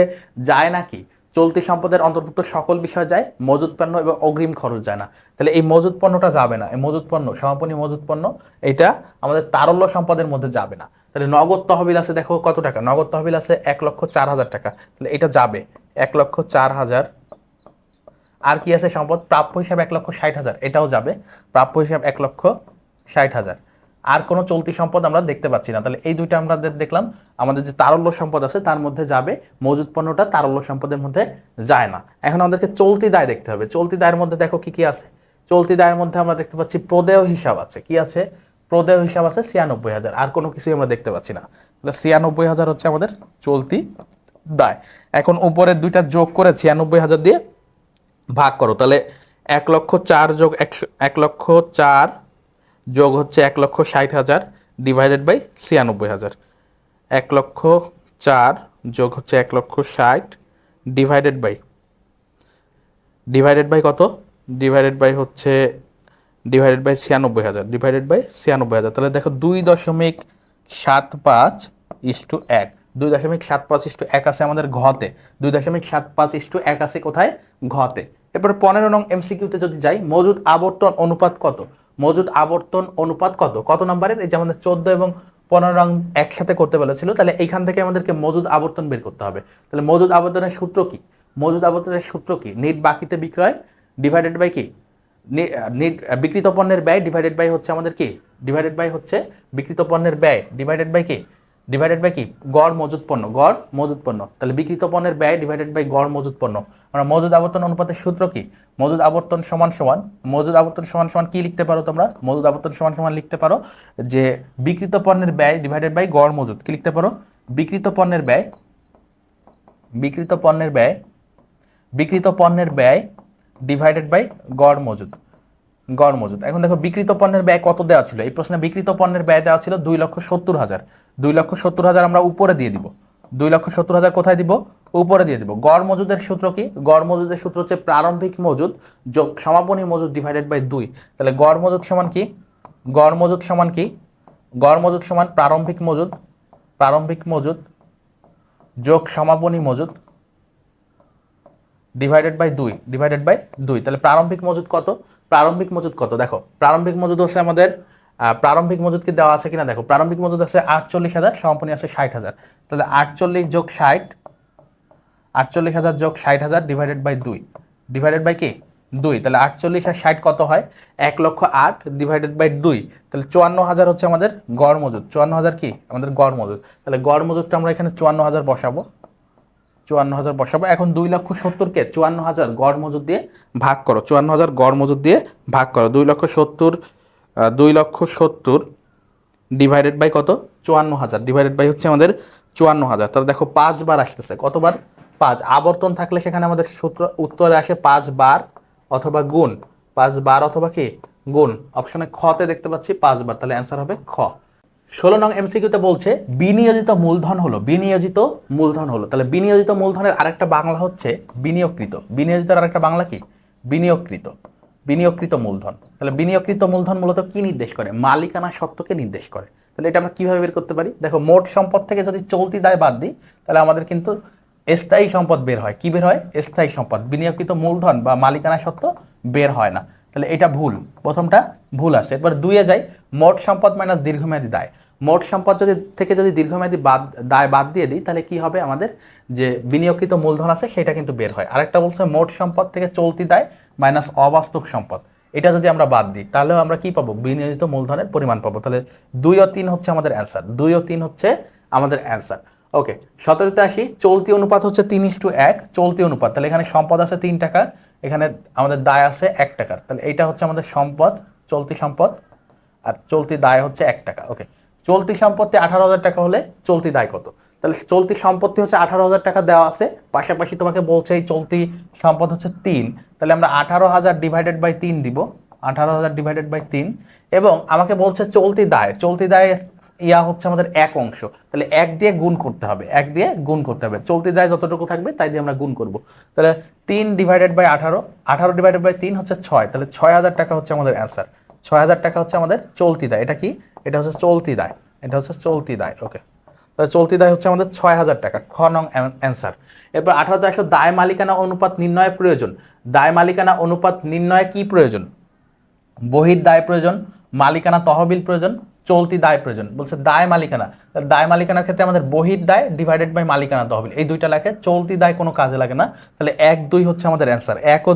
যায় নাকি চলতি সম্পদের অন্তর্ভুক্ত সকল বিষয় যায়, মজুত পণ্য এবং অগ্রিম খরচ যায় না। তাহলে এই মজুত পণ্যটা যাবে না, এই মজুত পণ্য সমাপনী মজুত পণ্য এটা আমাদের তারল্য সম্পদের মধ্যে যাবে না। তাহলে নগদ তহবিল আছে, দেখো কত টাকা নগদ তহবিল আছে 1,04,000 টাকা, তাহলে এটা যাবে 1,04,000। আর কি আছে সম্পদ, প্রাপ্য হিসাবে 1,60,000, এটাও যাবে প্রাপ্য হিসাবে 1,60,000। আর কোনো চলতি সম্পদ আমরা দেখতে পাচ্ছি না, তাহলে এই দুইটা আমরা দেখলাম। আমাদের যে তারল্য সম্পদ আছে তার মধ্যে যাবে, মজুত পণ্যটা তারল্য সম্পদের মধ্যে যায় না। এখন আমাদেরকে চলতি দায় দেখতে হবে। চলতি দায়ের মধ্যে দেখো কি কি আছে, চলতি দায়ের মধ্যে আমরা দেখতে পাচ্ছি প্রদেয় হিসাব আছে, কি আছে প্রদেয় হিসাব আছে 96,000, আর কোনো কিছুই আমরা দেখতে পাচ্ছি না। তাহলে 96,000 হচ্ছে আমাদের চলতি দায়। এখন উপরের দুইটা যোগ করে 96,000 দিয়ে ভাগ করো, তাহলে 1,04,000 যোগ 1,04,000 যোগ হচ্ছে 1,60,000 ডিভাইডেড বাই 96,000। 1,04,000 যোগ হচ্ছে 1,60,000 ডিভাইডেড বাই কত, ডিভাইডেড বাই হচ্ছে ডিভাইডেড বাই 96,000, ডিভাইডেড বাই 96,000। তাহলে দেখো 2.75:1, 2.75:1 আছে আমাদের ঘতে, 2.75:1 আছে কোথায় ঘতে। এরপরে 15 নং এমসিকিউতে যদি যাই, মজুদ আবর্তন অনুপাত কত, মজুদ আবর্তন অনুপাত কত, কত নম্বরের, এই যে আমাদের 14 এবং 15 নং একসাথে করতে বলেছিল, তাহলে এইখান থেকে আমাদেরকে মজুদ আবর্তন বের করতে হবে। তাহলে মজুদ আবর্তনের সূত্র কি, মজুদ আবর্তনের সূত্র কি, নিট বাকিতে বিক্রয় ডিভাইডেড বাই কি বিক্রিত পণ্যের ব্যয় ডিভাইডেড বাই হচ্ছে আমাদের কি, ডিভাইডেড বাই হচ্ছে বিক্রিত পণ্যের ব্যয় ডিভাইডেড বাই কি, ডিভাইডেড বাই কি গড় মজুদ পণ্য, গড় মজুদ পণ্য। তাহলে বিক্রিত পণ্যের ব্যয় ডিভাইডেড বাই গড় মজুদ পণ্য। আমরা মজুদ আবর্তন অনুপাতের সূত্র কি, মজুদ আবর্তন সমান সমান, মজুদ আবর্তন সমান সমান কি লিখতে পারো তোমরা, মজুদ আবর্তন সমান সমান লিখতে পারো যে বিক্রিত পণ্যের ব্যয় ডিভাইডেড বাই গড় মজুদ, কি লিখতে পারো বিক্রিত পণ্যের ব্যয়, বিক্রিত পণ্যের ব্যয়, বিক্রিত পণ্যের ব্যয় ডিভাইডেড বাই গড় মজুদ, গড় মজুদ। এখন দেখো বিক্রিত পণ্যের ব্যয় কত দেওয়া ছিল, এই প্রশ্নে বিক্রিত পণ্যের ব্যয় দেওয়া ছিল 2,70,000, 2,70,000 আমরা উপরে দিয়ে দিব, 2,70,000 কোথায় দিব, উপরে দিয়ে দিব। গড় মজুদের সূত্র কি, গড় মজুদের সূত্র হচ্ছে প্রারম্ভিক মজুদ যোগ সমাপনী মজুদ ডিভাইডেড বাই 2। তাহলে গড় মজুদ সমান কি, গড় মজুদ সমান কি, গড় মজুদ সমান প্রারম্ভিক মজুদ, প্রারম্ভিক মজুদ যোগ সমাপনী মজুদ ডিভাইডেড বাই 2, ডিভাইডেড বাই 2। তাহলে প্রারম্ভিক মজুদ কত, প্রারম্ভিক মজুদ কত, দেখো প্রারম্ভিক মজুদ হচ্ছে আমাদের, প্রারম্ভিক মজুদ কি দেওয়া আছে কিনা দেখো, প্রারম্ভিক মজুদ আছে 48,000, সমাপনী আছে 60,000। তাহলে 48 যোগ 60, 48,000 যোগ 60,000 ডিভাইডেড বাই 2, ডিভাইডেড বাই কি 2। তাহলে 48 আর 60 কত হয়, 1,08,000 ডিভাইডেড বাই 2। তাহলে 54,000 হচ্ছে আমাদের গড় মজুদ, 54,000 কি আমাদের গড় মজুদ। তাহলে গড় মজুদটা আমরা এখানে 54,000 বসাবো, 54,000 বসাবো। এখন 2,70,000-কে 54,000 গড় মজুদ দিয়ে ভাগ করো, 54,000 গড় মজুদ দিয়ে ভাগ করো। 2,70,000 ডিভাইডেড বাই কত 54,000, ডিভাইডেড বাই হচ্ছে আমাদের 54,000। তাহলে দেখো 5 বার আসতেছে, কতবার 5, আবর্তন থাকলে সেখানে আমাদের সূত্র উত্তরে আসে 5 বার অথবা গুণ, 5 বার অথবা কি গুণ। অপশনে খতে দেখতে পাচ্ছি 5 বার, তাহলে অ্যান্সার হবে খ। 16 নং এমসিকিউতে বলছে বিনিয়োজিত মূলধন হলো, বিনিয়োজিত মূলধন হলো। তাহলে বিনিয়োজিত মূলধনের আরেকটা বাংলা হচ্ছে বিনিয়োগকৃত, বিনিয়োজিতর আরেকটা বাংলা কি বিনিয়োগকৃত, বিনিয়োগকৃত মূলধন। তাহলে বিনিয়োগকৃত মূলধন মূলত কি নির্দেশ করে, মালিকানা সত্ত্বকে নির্দেশ করে। তাহলে এটা আমরা কিভাবে বের করতে পারি, দেখো মোট সম্পদ থেকে যদি চলতি দায় বাদ দিই তাহলে আমাদের কিন্তু স্থায়ী সম্পদ বের হয়, কি বের হয় স্থায়ী সম্পদ, বিনিয়োগকৃত মূলধন বা মালিকানা সত্ত্ব বের হয় না। তাহলে এটা ভুল, প্রথমটা ভুল আছে। এবার 2-এ যাই, মোট সম্পদ মাইনাস দীর্ঘমেয়াদী দায়। মোট সম্পদ যদি দীর্ঘমেয়াদী দায় বাদ দিয়ে দিই তাহলে কি হবে, আমাদের যে বিনিয়োগকৃত মূলধন আছে সেটা কিন্তু বের হয়। আরেকটা বলছে মোট সম্পদ থেকে চলতি দায় মাইনাস অবাস্তব সম্পদ, এটা যদি আমরা বাদ দিই তাহলেও আমরা কি পাবো, বিনিয়োজিত মূলধনের পরিমাণ পাবো। তাহলে 2 ও 3 হচ্ছে আমাদের অ্যান্সার, 2 ও 3 হচ্ছে আমাদের অ্যান্সার। ওকে, 17তে আসি, চলতি অনুপাত হচ্ছে 3:1, চলতি অনুপাত। তাহলে এখানে সম্পদ আছে 3 টাকার, এখানে আমাদের দায় আছে 1 টাকার। তাহলে এইটা হচ্ছে আমাদের সম্পদ, চলতি সম্পদ, আর চলতি দায় হচ্ছে 1 টাকা। ওকে, চলতি সম্পত্তি 18,000 টাকা হলে চলতি দায় কত, তাহলে চলতি সম্পত্তি হচ্ছে 18,000 টাকা দেওয়া আছে, পাশাপাশি তোমাকে বলছে এই চলতি সম্পদ হচ্ছে 3, তাহলে আমরা 18,000 ডিভাইডেড বাই 3 দিব, 18,000 ডিভাইডেড বাই 3। এবং আমাকে বলছে চলতি দায়, চলতি দায়ের হচ্ছে আমাদের 1 অংশ, তাহলে 1 দিয়ে গুণ করতে হবে, 1 দিয়ে গুণ করতে হবে, চলতি দায় যতটুকু থাকবে তাই দিয়ে আমরা গুণ করব। তাহলে 3 ডিভাইডেড বাই 18, 18 ডিভাইডেড বাই 3 হচ্ছে 6, তাহলে 6,000 টাকা হচ্ছে আমাদের অ্যান্সার, 6,000 টাকা হচ্ছে আমাদের চলতি দায়। এটা কি? এটা হচ্ছে চলতি দায়, এটা হচ্ছে চলতি দায়। ওকে, তাহলে চলতি দায় হচ্ছে আমাদের 6,000 টাকা, খ নং অ্যান্সার। এরপর 18,100 দায় মালিকানা অনুপাত নির্ণয়ের প্রয়োজন। দায় মালিকানা অনুপাত নির্ণয়ে কি প্রয়োজন? বহির দায় প্রয়োজন, মালিকানা তহবিল প্রয়োজন, চলতি দায় প্রয়োজন। বলছে দায় মালিকানা, দায় মালিকানার ক্ষেত্রে আমাদের বহির দায় ডিভাইডেড বাই মালিকানা তহবিল, এই দুইটা লেখে। চলতি দায় কোনো কাজে লাগে না। তাহলে 1, 2 হচ্ছে আমাদের অ্যান্সার। 1 ও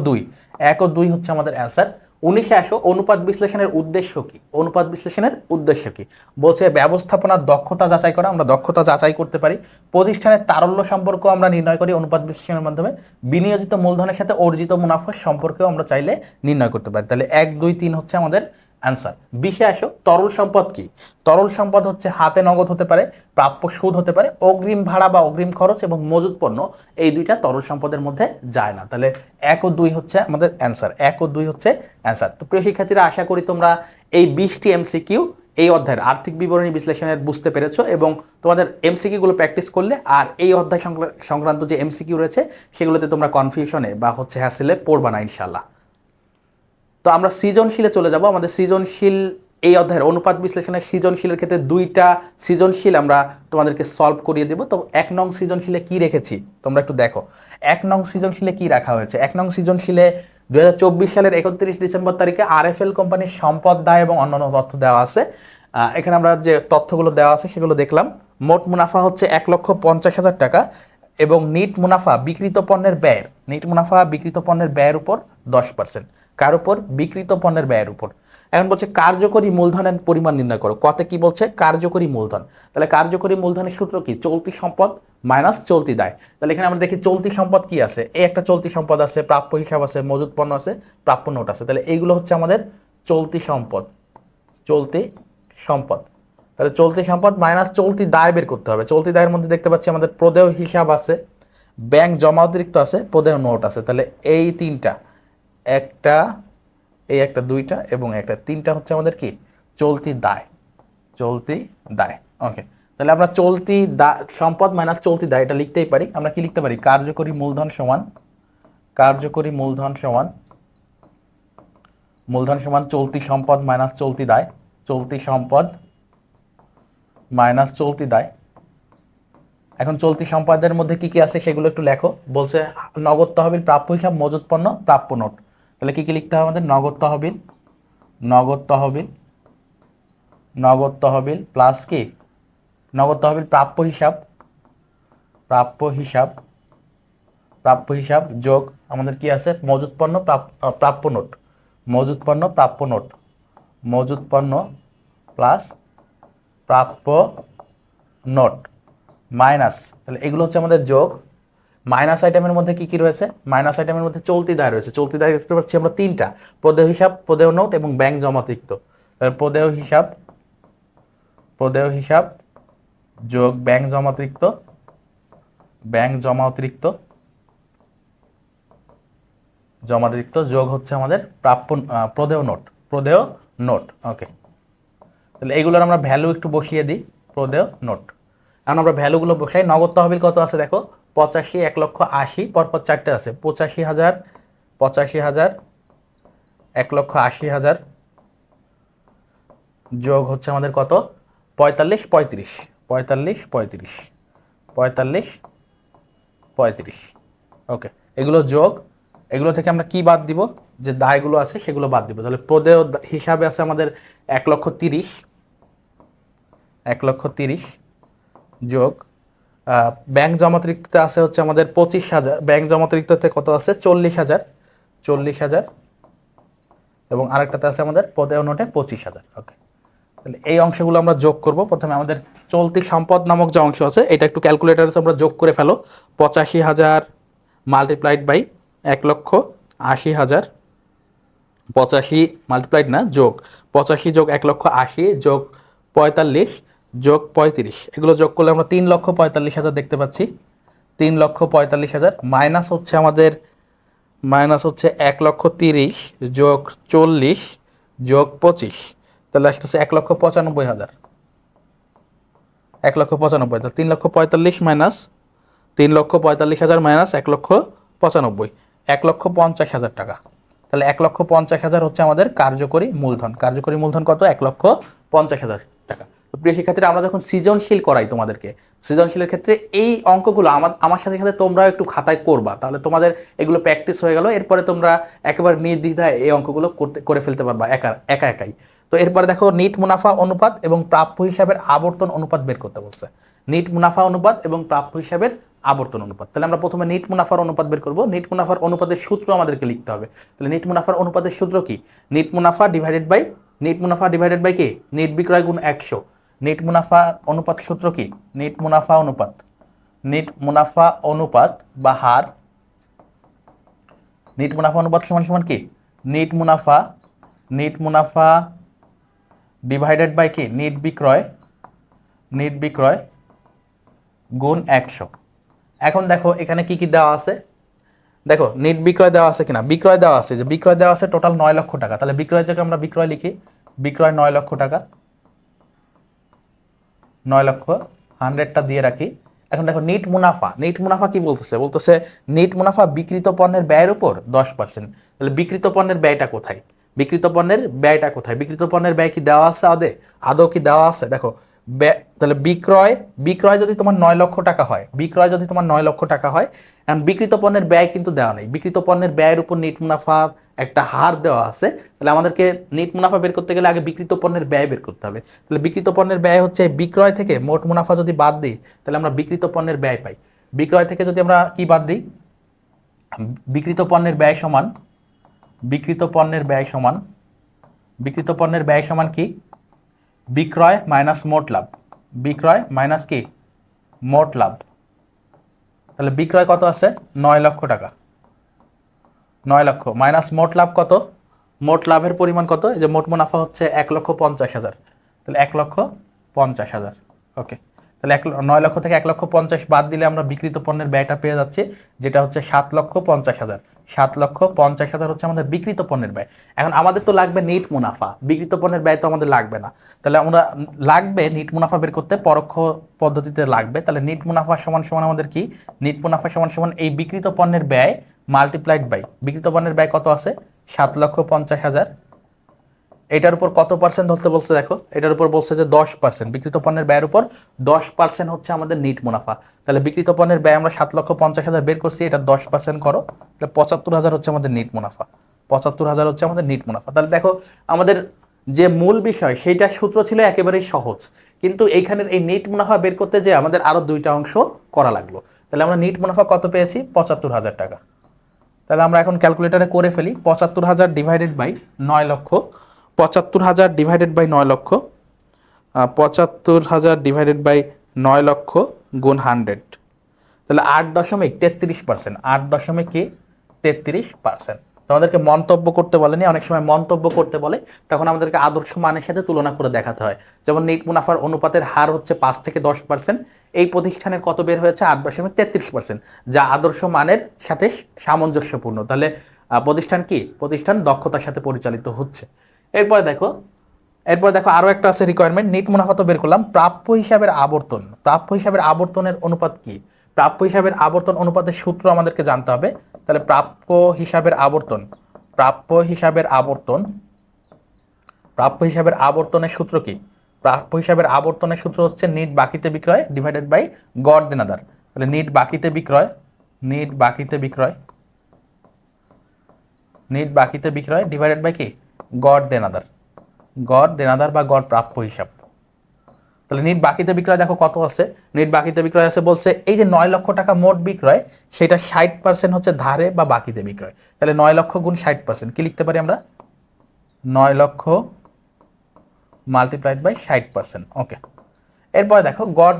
2 হচ্ছে আমাদের অ্যান্সার। 19 আসো, অনুপাত বিশ্লেষণের উদ্দেশ্য কি? অনুপাত বিশ্লেষণের উদ্দেশ্য কি? বলছে ব্যবস্থাপনার দক্ষতা যাচাই করা, আমরা দক্ষতা যাচাই করতে পারি। প্রতিষ্ঠানের তারল্য সম্পর্ক আমরা নির্ণয় করি অনুপাত বিশ্লেষণের মাধ্যমে। বিনিয়োজিত মূলধনের সাথে অর্জিত মুনাফার সম্পর্কেও আমরা চাইলে নির্ণয় করতে পারি। তাহলে 1, 2, 3 হচ্ছে আমাদের অ্যান্সার। 20 আসো, তরল সম্পদ কি? তরল সম্পদ হচ্ছে হাতে নগদ হতে পারে, প্রাপ্য সুদ হতে পারে, অগ্রিম ভাড়া বা অগ্রিম খরচ এবং মজুত পণ্য, এই দুইটা তরল সম্পদের মধ্যে যায় না। তাহলে 1 ও 2 হচ্ছে আমাদের অ্যান্সার। 1 ও 2 হচ্ছে অ্যান্সার। তো প্রিয় শিক্ষার্থীরা, আশা করি তোমরা এই 20টি এমসিকিউ এই অধ্যায়ের আর্থিক বিবরণী বিশ্লেষণের বুঝতে পেরেছো এবং তোমাদের এমসিকিউগুলো প্র্যাকটিস করলে আর এই অধ্যায় সংক্রান্ত যে এমসিকিউ রয়েছে সেগুলোতে তোমরা কনফিউশনে বা হচ্ছে হ্যাসেলে পড়বা না ইনশাল্লাহ। তো আমরা সৃজনশীলে চলে যাব। আমাদের সৃজনশীল এই অধ্যায়ের অনুপাত বিশ্লেষণের সৃজনশীলের ক্ষেত্রে 2টা সৃজনশীল আমরা তোমাদেরকে সলভ করিয়ে দেব। তো 1 নং সৃজনশীলে কি রেখেছি তোমরা একটু দেখো। 1 নং সৃজনশীলে কি রাখা হয়েছে? 1 নং সৃজনশীলে 2024 সালের 31 ডিসেম্বর তারিখে আরএফএল কোম্পানির সম্পদ দায় এবং অন্যান্য তথ্য দেওয়া আছে। এখানে আমরা যে তথ্যগুলো দেওয়া আছে সেগুলো দেখলাম। মোট মুনাফা হচ্ছে 1,50,000 টাকা এবং নিট মুনাফা বিক্রিত পণ্যের ব্যয়ের, নিট মুনাফা বিক্রিত পণ্যের ব্যয়ের উপর 10%। কার উপর? বিক্রিত পণ্যের ব্যয়ের উপর। এখন বলছে কার্যকরী মূলধনের পরিমাণ নির্ণয় করো। কত কি বলছে? কার্যকরী মূলধন। তাহলে কার্যকরী মূলধনের সূত্র কি? চলতি সম্পদ মাইনাস চলতি দায়। তাহলে এখানে আমরা দেখি চলতি সম্পদ কি আছে? এই একটা চলতি সম্পদ আছে, প্রাপ্য হিসাব আছে, মজুত পণ্য আছে, প্রাপ্য নোট আছে। তাহলে এইগুলো হচ্ছে আমাদের চলতি সম্পদ, চলতি সম্পদ। তাহলে চলতি সম্পদ মাইনাস চলতি দায় বের করতে হবে। চলতি দায়ের মধ্যে দেখতে পাচ্ছি আমাদের প্রদেয় হিসাব আছে, ব্যাংক জমা অতিরিক্ত আছে, প্রদেয় নোট আছে। তাহলে এই তিনটা, একটা, এই একটা, 2টা এবং একটা, 3টা হচ্ছে আমাদের কি? চলতি দায়, চলতি দায়। ওকে, তাহলে আমরা চলতি সম্পদ মাইনাস চলতি দায় এটা লিখতেই পারি। আমরা কি লিখতে পারি? কার্যকরী মূলধন সমান, কার্যকরী মূলধন সমান, মূলধন সমান চলতি সম্পদ মাইনাস চলতি দায়, চলতি সম্পদ মাইনাস চলতি দায়। এখন চলতি সম্পদের মধ্যে কি কি আছে সেগুলো একটু লেখো। বলছে নগদ তহবিল, প্রাপ্য হিসাব, মজুত পণ্য, প্রাপ্য নোট। তাহলে কি কি লিখতে হবে আমাদের? নগদ তহবিল, নগদ তহবিল, নগদ তহবিল প্লাস কি? নগদ তহবিল, প্রাপ্য হিসাব, প্রাপ্য হিসাব, প্রাপ্য হিসাব যোগ আমাদের কি আছে? মজুত পণ্য, প্রাপ্য নোট, মজুত পণ্য, প্রাপ্য নোট, মজুত পণ্য প্লাস প্রাপ্য নোট মাইনাস, তাহলে এগুলো হচ্ছে আমাদের যোগ। মাইনাস আইটেমের মধ্যে কি কি রয়েছে? মাইনাস আইটেমের মধ্যে চলতি দায় রয়েছে। চলতি দায় দেখতে পাচ্ছি আমরা 3টা, প্রদেয় হিসাব, প্রদেয় নোট এবং ব্যাংক জমা অতিরিক্ত। তাহলে প্রদেয় হিসাব, প্রদেয় হিসাব যোগ ব্যাংক জমা অতিরিক্ত, ব্যাংক জমা অতিরিক্ত, জমা অতিরিক্ত যোগ হচ্ছে আমাদের প্রাপ্য প্রদেয় নোট, প্রদেয় নোট। ওকে, তাহলে এইগুলোর আমরা ভ্যালু একটু বসিয়ে দিই। প্রদেয় নোট, এখন আমরা ভ্যালুগুলো বসাই। নগদ তহবিল কত আছে দেখো? 85, 1,80,000, পরপর 4টে আছে। 85,000, 85,000, 1,80,000 যোগ হচ্ছে আমাদের কত? 45, 35, 45, 35, 45, 35। ওকে, এগুলো যোগ। এগুলো থেকে আমরা কি বাদ দিব? যে দায়গুলো আছে সেগুলো বাদ দিব। তাহলে প্রদেয় হিসাবে আছে আমাদের 1,30,000, 1,30,000 যোগ ব্যাংক জমাতিরিক্ত আছে হচ্ছে আমাদের 25,000। ব্যাংক জমাতিরিক্ততে কত আছে? 40,000, 40,000 এবং আরেকটাতে আছে আমাদের প্রদেয় নোটে 25,000। ওকে, তাহলে এই অংশগুলো আমরা যোগ করব। প্রথমে আমাদের চলতি সম্পদ নামক যে অংশ আছে এটা একটু ক্যালকুলেটারে আমরা যোগ করে ফেলো। 85,000 মাল্টিপ্লাইড বাই 1,80,000, 85 মাল্টিপ্লাইড না, যোগ 85 যোগ 1,80,000 যোগ 45 যোগ 35, এগুলো যোগ করলে আমরা 3,45,000 দেখতে পাচ্ছি। 3,45,000 মাইনাস হচ্ছে আমাদের, মাইনাস হচ্ছে 1,30,000 যোগ 40 যোগ 25, তাহলে আসতেছে 1,95,000, 1,95,000। তাহলে 3,45,000 মাইনাস 3,45,000 মাইনাস 1,95,000, 1,50,000 টাকা। তাহলে 1,50,000 হচ্ছে আমাদের কার্যকরী মূলধন। কার্যকরী মূলধন কত? 1,50,000 টাকা। তো প্রিয় শিক্ষার্থীরা, আমরা যখন সৃজনশীল করাই তোমাদেরকে, সৃজনশীলের ক্ষেত্রে এই অঙ্কগুলো আমার সাথে সাথে তোমরাও একটু খাতায় করবা, তাহলে তোমাদের এগুলো প্র্যাকটিস হয়ে গেল। এরপরে তোমরা একেবারে নির্দ্বিধায় এই অঙ্কগুলো করে ফেলতে পারবা একাই। তো এরপরে দেখো, নিট মুনাফা অনুপাত এবং প্রাপ্য হিসাবের আবর্তন অনুপাত বের করতে বলছে। নিট মুনাফা অনুপাত এবং প্রাপ্য হিসাবের আবর্তন অনুপাত। তাহলে আমরা প্রথমে নিট মুনাফার অনুপাত বের করব। নিট মুনাফার অনুপাতের সূত্র আমাদেরকে লিখতে হবে। তাহলে নিট মুনাফার অনুপাতের সূত্র কি? নিট মুনাফা ডিভাইডেড বাই কি? নিট বিক্রয় গুণ 100। নিট মুনাফা অনুপাত সূত্র কি? নিট মুনাফা অনুপাত বা হার। নিট মুনাফা অনুপাত সমান সমান কি? নিট মুনাফা ডিভাইডেড বাই কি? নিট বিক্রয় গুণ 100। এখন দেখো এখানে কি কি দেওয়া আছে, দেখো নিট বিক্রয় দেওয়া আছে কিনা? বিক্রয় দেওয়া আছে, যে বিক্রয় দেওয়া আছে টোটাল 9 লক্ষ টাকা। তাহলে বিক্রয়ের জায়গায় আমরা বিক্রয় লিখি, বিক্রয় 9 লক্ষ টাকা, 9 লক্ষ, 100টা দিয়ে রাখি। এখন দেখো নিট মুনাফা কি বলতেছে নিট মুনাফা বিক্রিত পণ্যের ব্যয়ের উপর 10%। তাহলে বিক্রিত পণ্যের ব্যয়টা কোথায়? বিক্রিত পণ্যের ব্যয় কি দেওয়া আছে? আদৌ কি দেওয়া আছে? দেখো তাহলে বিক্রয় যদি তোমার 9 লক্ষ টাকা হয়, এখন বিক্রিত পণ্যের ব্যয় কিন্তু দেওয়া নেই। বিক্রিত পণ্যের ব্যয়ের উপর নিট মুনাফার একটা হার দেওয়া আছে। তাহলে আমাদেরকে নিট মুনাফা বের করতে গেলে আগে বিক্রিত পণ্যের ব্যয় বের করতে হবে। তাহলে বিক্রিত পণ্যের ব্যয় হচ্ছে বিক্রয় থেকে মোট মুনাফা যদি বাদ দিই, তাহলে আমরা বিক্রিত পণ্যের ব্যয় পাই। বিক্রয় থেকে যদি আমরা কি বাদ দিই, বিক্রিত পণ্যের ব্যয় সমান কি? বিক্রয় মাইনাস মোট লাভ। কি? মোট লাভ। তাহলে বিক্রয় কত আছে? 9 লক্ষ টাকা, 9 লক্ষ মাইনাস মোট লাভ কত? মোট লাভের পরিমাণ কত? এই যে মোট মুনাফা হচ্ছে 1,50,000। তাহলে 1,50,000। ওকে, তাহলে 9 লক্ষ থেকে 1,50,000 বাদ দিলে আমরা বিক্রিত পণ্যের ব্যয়টা পেয়ে যাচ্ছি, যেটা হচ্ছে 7,50,000। 7,50,000 হচ্ছে আমাদের বিক্রিত পণ্যের ব্যয়। এখন আমাদের তো লাগবে নিট মুনাফা, বিক্রিত পণ্যের ব্যয় তো আমাদের লাগবে না। তাহলে আমরা লাগবে নিট মুনাফা বের করতে পরোক্ষ পদ্ধতিতে লাগবে। তাহলে নিট মুনাফা সমান সমান আমাদের কি? নিট মুনাফা সমান সমান এই বিক্রিত পণ্যের ব্যয় মাল্টিপ্লাইড বাই বিক্রিত পণ্যের ব্যয় কত আছে? 7,50,000। এটার উপর কত পার্সেন্ট ধরতে বলছে? দেখো এটার উপর বলছে যে 10%। বিক্রিত পণ্যের ব্যয়ের উপর 10% হচ্ছে আমাদের নিট মুনাফা। তাহলে বিক্রিত পণ্যের ব্যয় আমরা 7,50,000 বের করছি, এটা 10% করো, তাহলে 75,000 হচ্ছে আমাদের নিট মুনাফা। 75,000 হচ্ছে আমাদের নিট মুনাফা। তাহলে দেখো আমাদের যে মূল বিষয় সেইটার সূত্র ছিল একেবারেই সহজ, কিন্তু এইখানের এই নিট মুনাফা বের করতে যে আমাদের আরো 2টা অংশ করা লাগলো। তাহলে আমরা নিট মুনাফা কত পেয়েছি? 75,000 টাকা। তাহলে আমরা এখন ক্যালকুলেটারে করে ফেলি। 75,000 ডিভাইডেড বাই 9 লক্ষ, 75,000 ডিভাইডেড বাই 9 লক্ষ, 75,000 ডিভাইডেড বাই 9 লক্ষ গুণ 100। তাহলে 8.33%। 8.33%। তোমাদেরকে মন্তব্য করতে বলেনি, অনেক সময় মন্তব্য করতে বলে, তখন আমাদেরকে আদর্শ মানের সাথে তুলনা করে দেখাতে হয়। যেমন নিট মুনাফার অনুপাতের হার হচ্ছে 5 থেকে 10%, এই প্রতিষ্ঠানের কত বের হয়েছে? 8.33%, যা আদর্শ মানের সাথে সামঞ্জস্যপূর্ণ। তাহলে প্রতিষ্ঠান দক্ষতার সাথে পরিচালিত হচ্ছে। এরপরে দেখো আরো একটা আছে রিকোয়ারমেন্ট। নিট মুনাফা তো বের করলাম, প্রাপ্য হিসাবের আবর্তনের অনুপাত কি? প্রাপ্য হিসাবের আবর্তন অনুপাতের সূত্র আমাদেরকে জানতে হবে। তাহলে প্রাপ্য হিসাবের আবর্তনের সূত্র কি? প্রাপ্য হিসাবের আবর্তনের সূত্র হচ্ছে নিট বাকিতে বিক্রয় ডিভাইডেড বাই গড় দেনাদার। তাহলে নিট বাকিতে বিক্রয় ডিভাইডেড বাই কি? গড় দেনাদার বা গড় প্রাপ্য হিসাব। তাহলে নিট বাকিতে বিক্রয় দেখো কত আছে? নিট বাকিতে বিক্রয় আছে বলছে এই যে 9 লক্ষ টাকা মোট বিক্রয়, সেটা 60% হচ্ছে ধারে বা বাকিতে বিক্রয়। তাহলে 9 লক্ষ গুণ 60%, কি লিখতে পারি আমরা? 9 লক্ষ মাল্টিপ্লাইড বাই 60%। ওকে, এরপরে দেখো গড়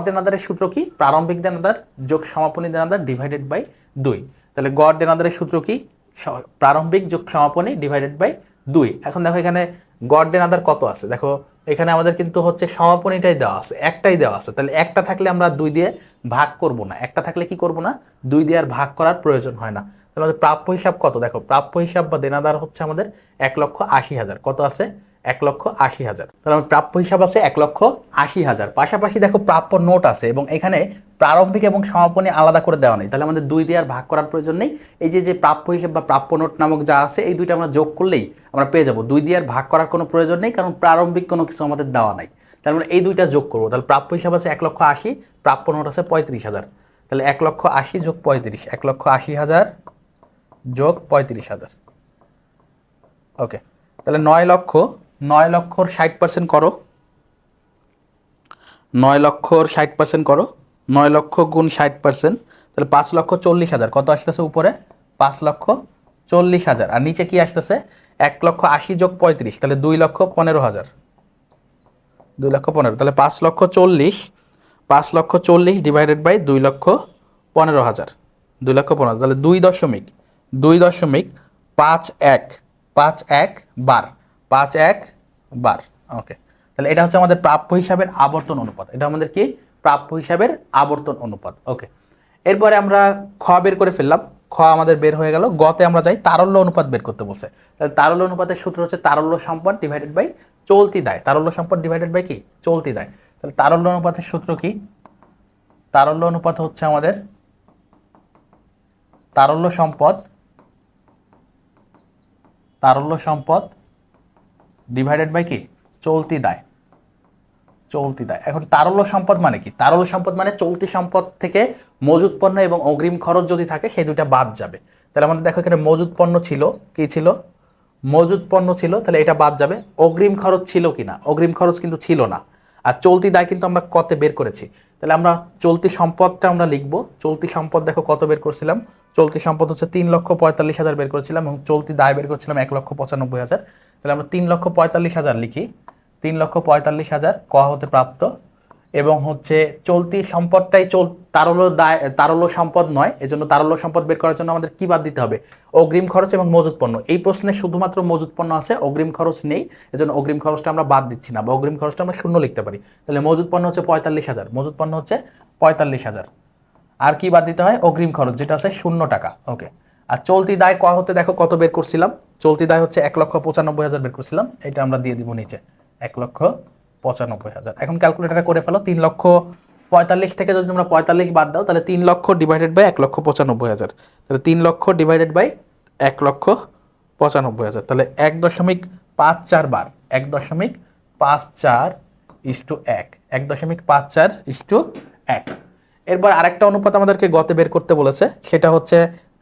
দেনাদারের সূত্র কি? প্রারম্ভিক দেনাদার যোগ সমাপনী দেনাদার ডিভাইডেড বাই 2। তাহলে গড় দেনাদারের সূত্র কি? প্রারম্ভিক যোগ সমাপনী ডিভাইডেড বাই 2। এখন দেখো এখানে গড় দেনাদার কত আছে, দেখো এখানে আমাদের কিন্তু হচ্ছে সমাপনীটাই দেওয়া আছে, একটাই দেওয়া আছে। তাহলে একটা থাকলে আমরা 2 দিয়ে ভাগ করব না, একটা থাকলে কি করব না? 2 দিয়ে আর ভাগ করার প্রয়োজন হয় না। তাহলে আমাদের প্রাপ্য হিসাব কত? দেখো প্রাপ্য হিসাব বা দেনাদার হচ্ছে আমাদের 1,80,000। কত আছে? 1,80,000। তাহলে আমার প্রাপ্য হিসাব আছে 1,80,000। পাশাপাশি দেখো প্রাপ্য নোট আছে এবং এখানে প্রারম্ভিক এবং সমাপনী আলাদা করে দেওয়া নেই, তাহলে আমাদের 2 দিয়ে আর ভাগ করার প্রয়োজন নেই। এই যে প্রাপ্য হিসাব বা প্রাপ্য নোট নামক যা আছে এই দুইটা আমরা যোগ করলেই আমরা পেয়ে যাবো। 2 দিয়ে আর ভাগ করার কোনো প্রয়োজন নেই, কারণ প্রারম্ভিক কোনো কিছু আমাদের দেওয়া নাই। তাহলে আমরা এই দুইটা যোগ করবো। তাহলে প্রাপ্য হিসাব আছে 1,80,000, প্রাপ্য নোট আছে 35,000। তাহলে 1,80,000 যোগ 35, 1,80,000 যোগ 35,000। ওকে, তাহলে 9,00,000 60% করো, 9,00,000 60% করো, 9,00,000 গুণ 60%, তাহলে 5,40,000 কত আসতেছে উপরে? 5,40,000। আর নিচে কি আসতেছে? 1,80,000 যোগ 35, তাহলে 2,15,000, 2,15,000। তাহলে 5,40,000 ডিভাইডেড বাই 2,15,000, 2,15,000, তাহলে 2.51 বার, 51 বার। ওকে, তাহলে এটা হচ্ছে আমাদের প্রাপ্য হিসাবের আবর্তন অনুপাত। এটা আমাদের কি? প্রাপ্য হিসাবের আবর্তন অনুপাত। ওকে, এরপরে আমরা খ বের করে ফেললাম, খ আমাদের বের হয়ে গেল। গতে আমরা যাই, তারল্য অনুপাত বের করতে বলছে। তাহলে তারল্য অনুপাতের সূত্র হচ্ছে তারল্য সম্পদ ডিভাইডেড বাই চলতি দায়। তারল্য সম্পদ ডিভাইডেড বাই কি? চলতি দায়। তাহলে তারল্য অনুপাতের সূত্র কি? তারল্য অনুপাত হচ্ছে আমাদের তারল্য সম্পদ ডিভাইডেড বাই কি? চলতি দায়, চলতি দায়। এখন তারল্য সম্পদ মানে কি? তারল্য সম্পদ মানে চলতি সম্পদ থেকে মজুত পণ্য এবং অগ্রিম খরচ যদি থাকে সেই দুইটা বাদ যাবে। তাহলে আমাদের দেখো এখানে মজুত পণ্য ছিল, কি ছিল? মজুত পণ্য ছিল, তাহলে এটা বাদ যাবে। অগ্রিম খরচ ছিল কিনা? অগ্রিম খরচ কিন্তু ছিল না। আর চলতি দায় কিন্তু আমরা কত বের করেছি, তাহলে আমরা চলতি সম্পদটা আমরা লিখবো। চলতি সম্পদ দেখো কত বের করছিলাম? চলতি সম্পদ হচ্ছে 3,45,000 বের করেছিলাম এবং চলতি দায় বের করেছিলাম 1,95,000। তাহলে আমরা 3,45,000 লিখি, 3,45,000 ক হতে প্রাপ্ত, এবং হচ্ছে চলতি সম্পদটাই তারল্য দায়, তারল্য সম্পদ নয়, এজন্য তারল্য সম্পদ বের করার জন্য আমাদের কি বাদ দিতে হবে? অগ্রিম খরচ এবং মজুত পণ্য। এই প্রশ্নে শুধুমাত্র মজুত পণ্য আছে, অগ্রিম খরচ নেই, এজন্য অগ্রিম খরচটা আমরা বাদ দিচ্ছি না, বা অগ্রিম খরচটা আমরা শূন্য লিখতে পারি। তাহলে মজুত পণ্য হচ্ছে 45,000, মজুত পণ্য হচ্ছে 45,000। আর কি বাদ দিতে হয়? অগ্রিম খরচ, যেটা আছে 0 টাকা। ওকে, আর চলতি দায় ক হতে দেখো কত বের করছিলাম? চলতি দায় হচ্ছে 1,95,000 বের করছিলাম, এটা আমরা দিয়ে দিব নিচে 1,95,000। এখন ক্যালকুলেটারে করে ফেলো, 3,45,000 থেকে যদি তোমরা 45 বাদ দাও তাহলে 3 লক্ষ ডিভাইডেড বাই 1,95,000, তাহলে 3 লক্ষ ডিভাইডেড বাই 1,95,000, তাহলে 1.54 বার, 1.54:1, 1.54:1। এরপর আরেকটা অনুপাত আমাদেরকে গতে বের করতে বলেছে, সেটা হচ্ছে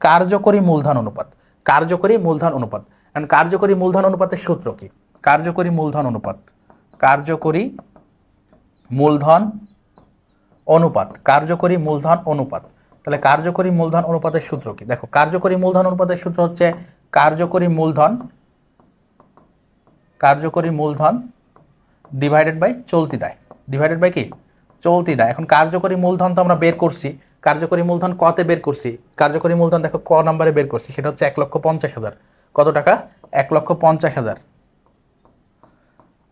কার্যকরী মূলধন অনুপাত। কার্যকরী মূলধন অনুপাত, কারণ কার্যকরী মূলধন অনুপাতের সূত্র কি? কার্যকরী মূলধন অনুপাত, কার্যকরী মূলধন অনুপাত, কার্যকরী মূলধন অনুপাত। তাহলে কার্যকরী মূলধন অনুপাতের সূত্র কি? দেখো কার্যকরী মূলধন অনুপাতের সূত্র হচ্ছে কার্যকরী মূলধন ডিভাইডেড বাই চলতি দায়, ডিভাইডেড বাই কি? চলতি দায়। এখন কার্যকরী মূলধন তো আমরা বের করছি, কার্যকরী মূলধন কতে বের করছি? কার্যকরী মূলধন দেখো ক নম্বরে বের করছি, সেটা হচ্ছে 1,50,000। কত টাকা? 1,50,000।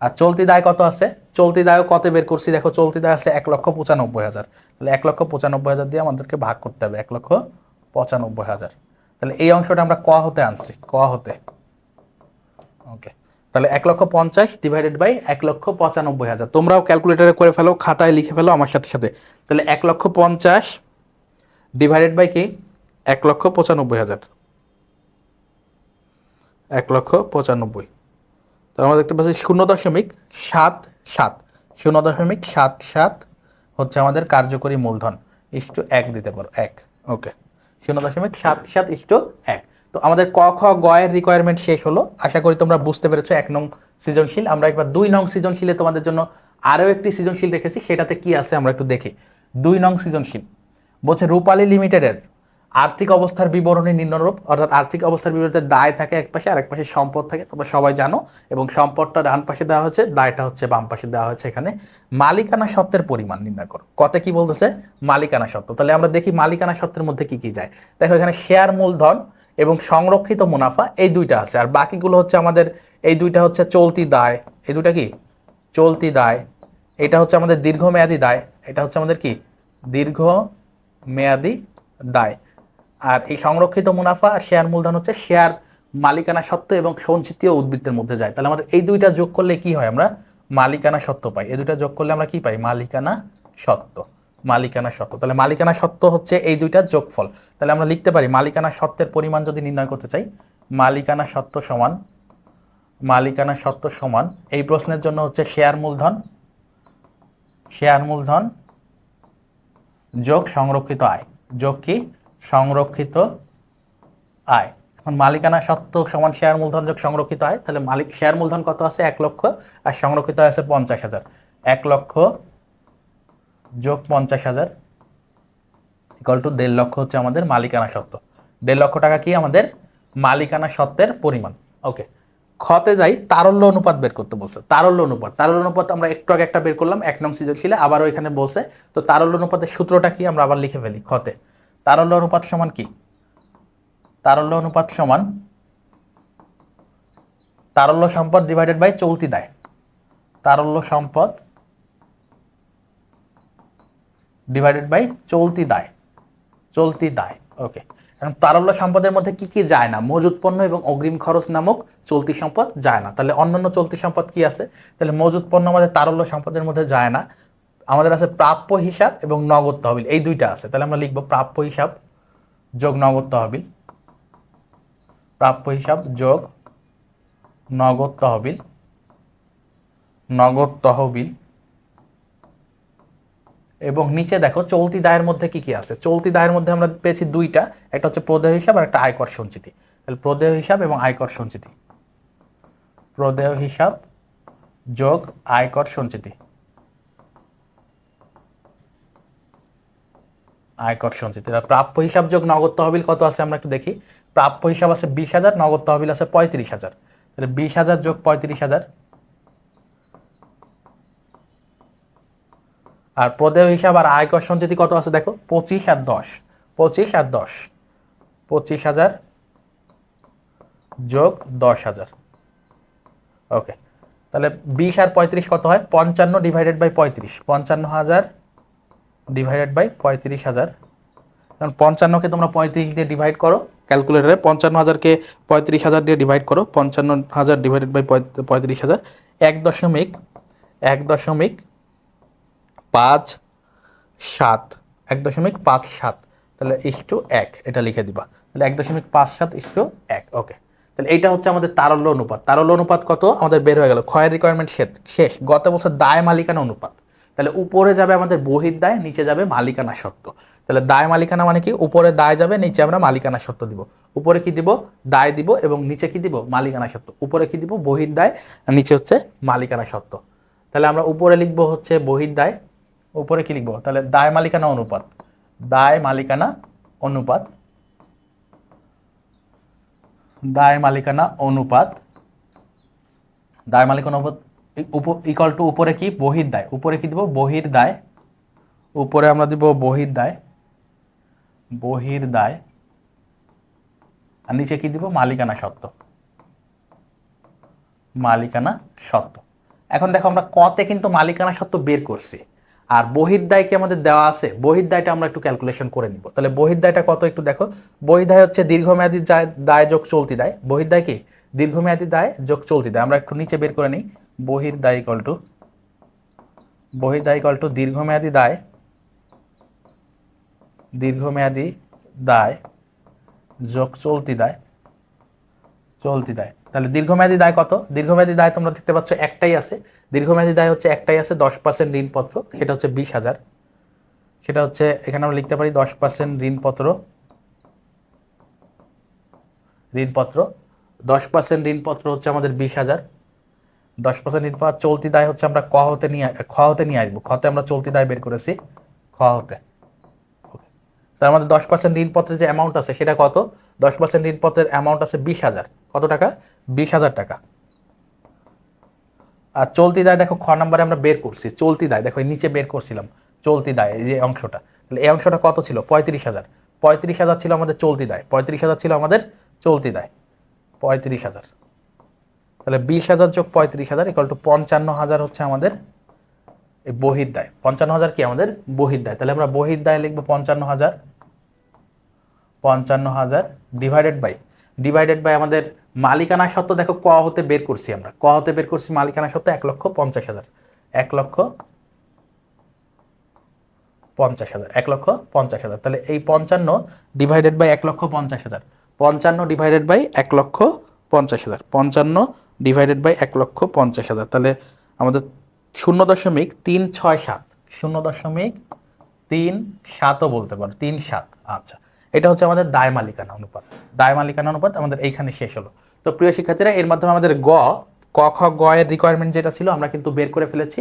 আর চলতি দায় কত আছে? চলতি দায়ও কত বের করছি? দেখো চলতি দায় আছে 1,95,000। তাহলে 1,95,000 দিয়ে আমাদেরকে ভাগ করতে হবে 1,95,000। তাহলে এই অংশটা আমরা ক হতে আনছি, ক হতে। ওকে, তাহলে 1,50,000 ডিভাইডেড বাই 1,95,000। তোমরাও ক্যালকুলেটারে করে ফেলো, খাতায় লিখে ফেলো আমার সাথে সাথে। তাহলে 1,50,000 ডিভাইডেড বাই কি? 1,95,000, 1,95,000। তাহলে আমরা দেখতে পাচ্ছি 0.77, 0.77 হচ্ছে আমাদের কার্যকরী মূলধন, ইস্টু 1 দিতে পারো 1। ওকে, 0.77:1। তো আমাদের ক খ গ এর রিকোয়ারমেন্ট শেষ হলো। আশা করি তোমরা বুঝতে পেরেছো 1 নং সৃজনশীল। আমরা একবার 2 নং সৃজনশীলে তোমাদের জন্য আরও একটি সৃজনশীল রেখেছি, সেটাতে কি আছে আমরা একটু দেখি। 2 নং সৃজনশীল বলছে রূপালী লিমিটেডের আর্থিক অবস্থার বিবরণী নিম্নরূপ, অর্থাৎ আর্থিক অবস্থার বিবরণীতে দায় থাকে এক পাশে আর এক পাশে সম্পদ থাকে, তোমরা সবাই জানো, এবং সম্পদটা ডান পাশে দেওয়া হচ্ছে, দায়টা হচ্ছে বাম পাশে দেওয়া হচ্ছে। এখানে মালিকানা সত্ত্বের পরিমাণ নির্ণয় করো। কতে কি বলতেছে? মালিকানা সত্ত্ব। তাহলে আমরা দেখি মালিকানা সত্ত্বের মধ্যে কি কি যায়। দেখো এখানে শেয়ার মূলধন এবং সংরক্ষিত মুনাফা এই দুইটা আছে, আর বাকিগুলো হচ্ছে আমাদের এই দুইটা হচ্ছে চলতি দায়। এই দুইটা কি? চলতি দায়। এটা হচ্ছে আমাদের দীর্ঘমেয়াদী দায়, এটা হচ্ছে আমাদের কি? দীর্ঘমেয়াদী দায়। আর এই সংরক্ষিত মুনাফা আর শেয়ার মূলধন হচ্ছে শেয়ার মালিকানা সত্ত্ব এবং সঞ্চিতীয় উদ্বৃত্তের মধ্যে যায়। তাহলে আমাদের এই দুইটা যোগ করলে কি হয়, আমরা মালিকানা সত্ত্ব পাই। এই দুইটা যোগ করলে আমরা কি পাই, মালিকানা সত্ত্ব। মালিকানা সত্ত্ব, তাহলে মালিকানা সত্ত্ব হচ্ছে এই দুইটার যোগফল। তাহলে আমরা লিখতে পারি মালিকানা সত্ত্বের পরিমাণ যদি নির্ণয় করতে চাই, মালিকানা সত্ত্ব সমান, মালিকানা সত্ত্ব সমান এই প্রশ্নের জন্য হচ্ছে শেয়ার মূলধন, শেয়ার মূলধন যোগ সংরক্ষিত আয়, যোগ কি সংরক্ষিত আয়। এখন মালিকানা সত্ত্ব সমান শেয়ার মূলধন যোগ সংরক্ষিত আয়, তাহলে মালিক শেয়ার মূলধন কত আছে 1 লক্ষ, আর সংরক্ষিত আয় আছে 50,000। 1 লক্ষ যোগ 50,000 ইকুয়াল টু 1.5 লক্ষ হচ্ছে আমাদের মালিকানা সত্ত্ব। 1.5 লক্ষ টাকা কি আমাদের মালিকানা সত্ত্বের পরিমাণ। ওকে, খতে যাই, তারল্য অনুপাত বের করতে বলছে। তারল্য অনুপাত, তারল্য অনুপাত আমরা একটু আগে একটা বের করলাম 1 নং সৃজনশীলে, আবারও এখানে বলছে। তো তারল্য অনুপাতের সূত্রটা কি আমরা আবার লিখে ফেলি খতে। তারল্য অনুপাত সমান কি, তারল্য অনুপাত সমান তারল্য সম্পদ ডিভাইডেড বাই চলতি দায়। তারল্য সম্পদ ডিভাইডেড বাই চলতি দায়, চলতি দায়। ওকে, কারণ তারল্য সম্পদের মধ্যে কি কি যায় না, মজুত পণ্য এবং অগ্রিম খরচ নামক চলতি সম্পদ যায় না। তাহলে অন্যান্য চলতি সম্পদ কি আছে, তাহলে মজুত পণ্য আমাদের তারল্য সম্পদের মধ্যে যায় না। আমাদের আছে প্রাপ্য হিসাব এবং নগদ তহবিল, এই দুইটা আছে। তাহলে আমরা লিখব প্রাপ্য হিসাব যোগ নগদ তহবিল, প্রাপ্য হিসাব যোগ নগদ তহবিল, নগদ তহবিল। এবং নিচে দেখো চলতি দায়ের মধ্যে কি কি আছে। চলতি দায়ের মধ্যে আমরা পেয়েছি দুইটা, একটা হচ্ছে প্রদেয় হিসাব আর একটা আয়কর সঞ্চিতি। তাহলে প্রদেয় হিসাব এবং আয়কর সঞ্চিতি, প্রদেয় হিসাব যোগ আয়কর সঞ্চিতি, আয়কর সঞ্চিতি। প্রাপ্য হিসাব যোগ নগদ তহবিল কত আছে আমরা একটু দেখি। প্রাপ্য হিসাব আছে 20,000, নগদ তহবিল আছে 35,000। তাহলে 20,000 যোগ 35,000, আর প্রদেয় হিসাব আর আয়কর সঞ্চিতি কত আছে দেখো 25 আর 10, 25 আর 10, 25,000 যোগ 10,000। ওকে, তাহলে 20 আর 35 কত হয়, 55 ডিভাইডেড বাই 35, 55,000 ডিভাইডেড বাই 35,000। কারণ 55কে তোমরা 35 দিয়ে ডিভাইড করো ক্যালকুলেটরে, 55,000কে 35,000 দিয়ে ডিভাইড করো, 55,000 ডিভাইডেড বাই 35,000, 1.57, 1.57। তাহলে ইস্টু 1, এটা লিখে দিবা। তাহলে 1.57:1। ওকে, তাহলে এইটা হচ্ছে আমাদের তারল্য অনুপাত। তারল্য অনুপাত কত আমাদের বের হয়ে গেল। ক্ষয়ের রিকোয়ারমেন্ট শেষ। গত বছর দায় মালিকানা অনুপাত, তাহলে উপরে যাবে আমাদের বহির্দায়, নিচে যাবে মালিকানা সত্ত্ব। তাহলে দায় মালিকানা মানে কি, উপরে দায় যাবে, নিচে আমরা মালিকানা সত্ত্ব দিব। উপরে কি দিব, দায় দিব, এবং নিচে কি দিব, মালিকানা সত্ত্ব। উপরে কি দিব, বহির্দায়, নিচে হচ্ছে মালিকানা সত্ত্ব। তাহলে আমরা উপরে লিখবো হচ্ছে বহির্দায়, উপরে কি লিখবো, তাহলে দায় মালিকানা অনুপাত, দায় মালিকানা অনুপাত, দায় মালিকানা অনুপাত, দায় মালিকানা অনুপাত ইকুয়াল টু উপরে কি বহির্দায়, উপরে কি দিব বহির্দায়, উপরে আমরা দিব বহির্দায়, বহির্দায়, আর নিচে কি দিব মালিকানা সত্ত্ব, মালিকানা সত্ত্ব। এখন দেখো আমরা কতে কিন্তু মালিকানা সত্ত্ব বের করছি, আর বহির্দায়কে আমাদের দেওয়া আছে। বহির্দায়টা আমরা একটু ক্যালকুলেশন করে নিব। তাহলে বহির্দায়টা কত একটু দেখো। বহির্দায় হচ্ছে দীর্ঘমেয়াদী দায় যোগ চলতি দায়। বহির্দায় কি দীর্ঘমেয়াদী দায় যোগ চলতি দায়। আমরা একটু নিচে বের করে নিই। বহির্দায় ইকুয়াল টু, বহির্দায় ইকুয়াল টু দীর্ঘমেয়াদী দায়, দীর্ঘমেয়াদী দায় যোগ চলতি দায়, চলতি দায়। তাহলে দীর্ঘমেয়াদী দায় কত, দীর্ঘমেয়াদী দায় তোমরা দেখতে পাচ্ছ একটাই আছে। দীর্ঘমেয়াদী দায় হচ্ছে একটাই আছে, 10% ঋণপত্র, সেটা হচ্ছে 20,000। সেটা হচ্ছে এখানে আমরা লিখতে পারি 10% ঋণপত্র, ঋণপত্র 10% ঋণপত্র হচ্ছে আমাদের 20,000। 10% ঋণপত্র। চলতি দায় হচ্ছে আমরা খ হতে নিয়ে আসবো। খতে আমরা চলতি দায় বের করেছি, খ হতে। তার মধ্যে 10% ঋণপত্রের যে অ্যামাউন্ট আছে সেটা কত, 10% ঋণপত্রের অ্যামাউন্ট আছে 20,000। কত টাকা, 20,000 টাকা। আর চলতি দায় দেখো খ নম্বরে আমরা বের করছি। চলতি দায় দেখো নিচে বের করছিলাম, চলতি দায় এই যে অংশটা। তাহলে এই অংশটা কত ছিল, 35,000। 35,000 ছিল আমাদের চলতি দায়, 35,000 ছিল আমাদের চলতি দায়, 35,000। তাহলে 20,000 যোগ 35,000 ইকুয়াল টু 55,000 হচ্ছে আমাদের এই বহির্দায়। 55,000 কি আমাদের বহির্দায়। তাহলে আমরা বহির্দায় লিখবো 55,000, 55,000 ডিভাইডেড বাই ডিভাইডেড বাই আমাদের মালিকানা সত্ত্ব, দেখো ক হতে বের করছি আমরা, ক হতে বের করছি মালিকানা সত্ত্ব 1,50,000, 1,50,000, 1,50,000। তাহলে এই 55 divided by 1,50,000, 55 divided by 1,50,000, 55 divided by 1,50,000, তাহলে আমাদের 0.367, 0.37ও বলতে পারো, 37। আচ্ছা, এটা হচ্ছে আমাদের দায় মালিকানা অনুপাত। দায় মালিকানা অনুপাত আমাদের এইখানে শেষ হলো। তো প্রিয় শিক্ষার্থীরা, এর মাধ্যমে আমাদের ক খ গ এর রিকোয়ারমেন্ট যেটা ছিল আমরা কিন্তু বের করে ফেলেছি।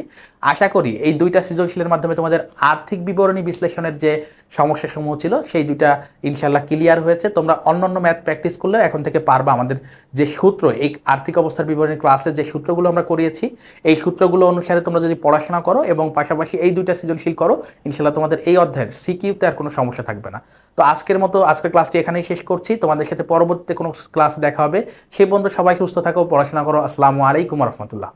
আশা করি এই দুইটা সৃজনশীলের মাধ্যমে তোমাদের আর্থিক বিবরণী বিশ্লেষণের যে সমস্যাসমূহ ছিল সেই দুইটা ইনশাল্লাহ ক্লিয়ার হয়েছে। তোমরা অন্যান্য ম্যাথ প্র্যাকটিস করলেও এখন থেকে পারবা। আমাদের যে সূত্র, এই আর্থিক অবস্থার বিবরণী ক্লাসে যে সূত্রগুলো আমরা করিয়েছি, এই সূত্রগুলো অনুসারে তোমরা যদি পড়াশোনা করো এবং পাশাপাশি এই দুইটা সৃজনশীল করো, ইনশাল্লাহ তোমাদের এই অধ্যায়ের সিকিউতে আর কোনো সমস্যা থাকবে না। তো আজকের ক্লাসটি এখানেই শেষ করছি। তোমাদের সাথে পরবর্তীতে কোনো ক্লাস দেখা হবে। সেই পর্যন্ত সবাই সুস্থ থাকো, পড়াশোনা করো। আসসালামু আলাইকুম রহমতুল্লাহ।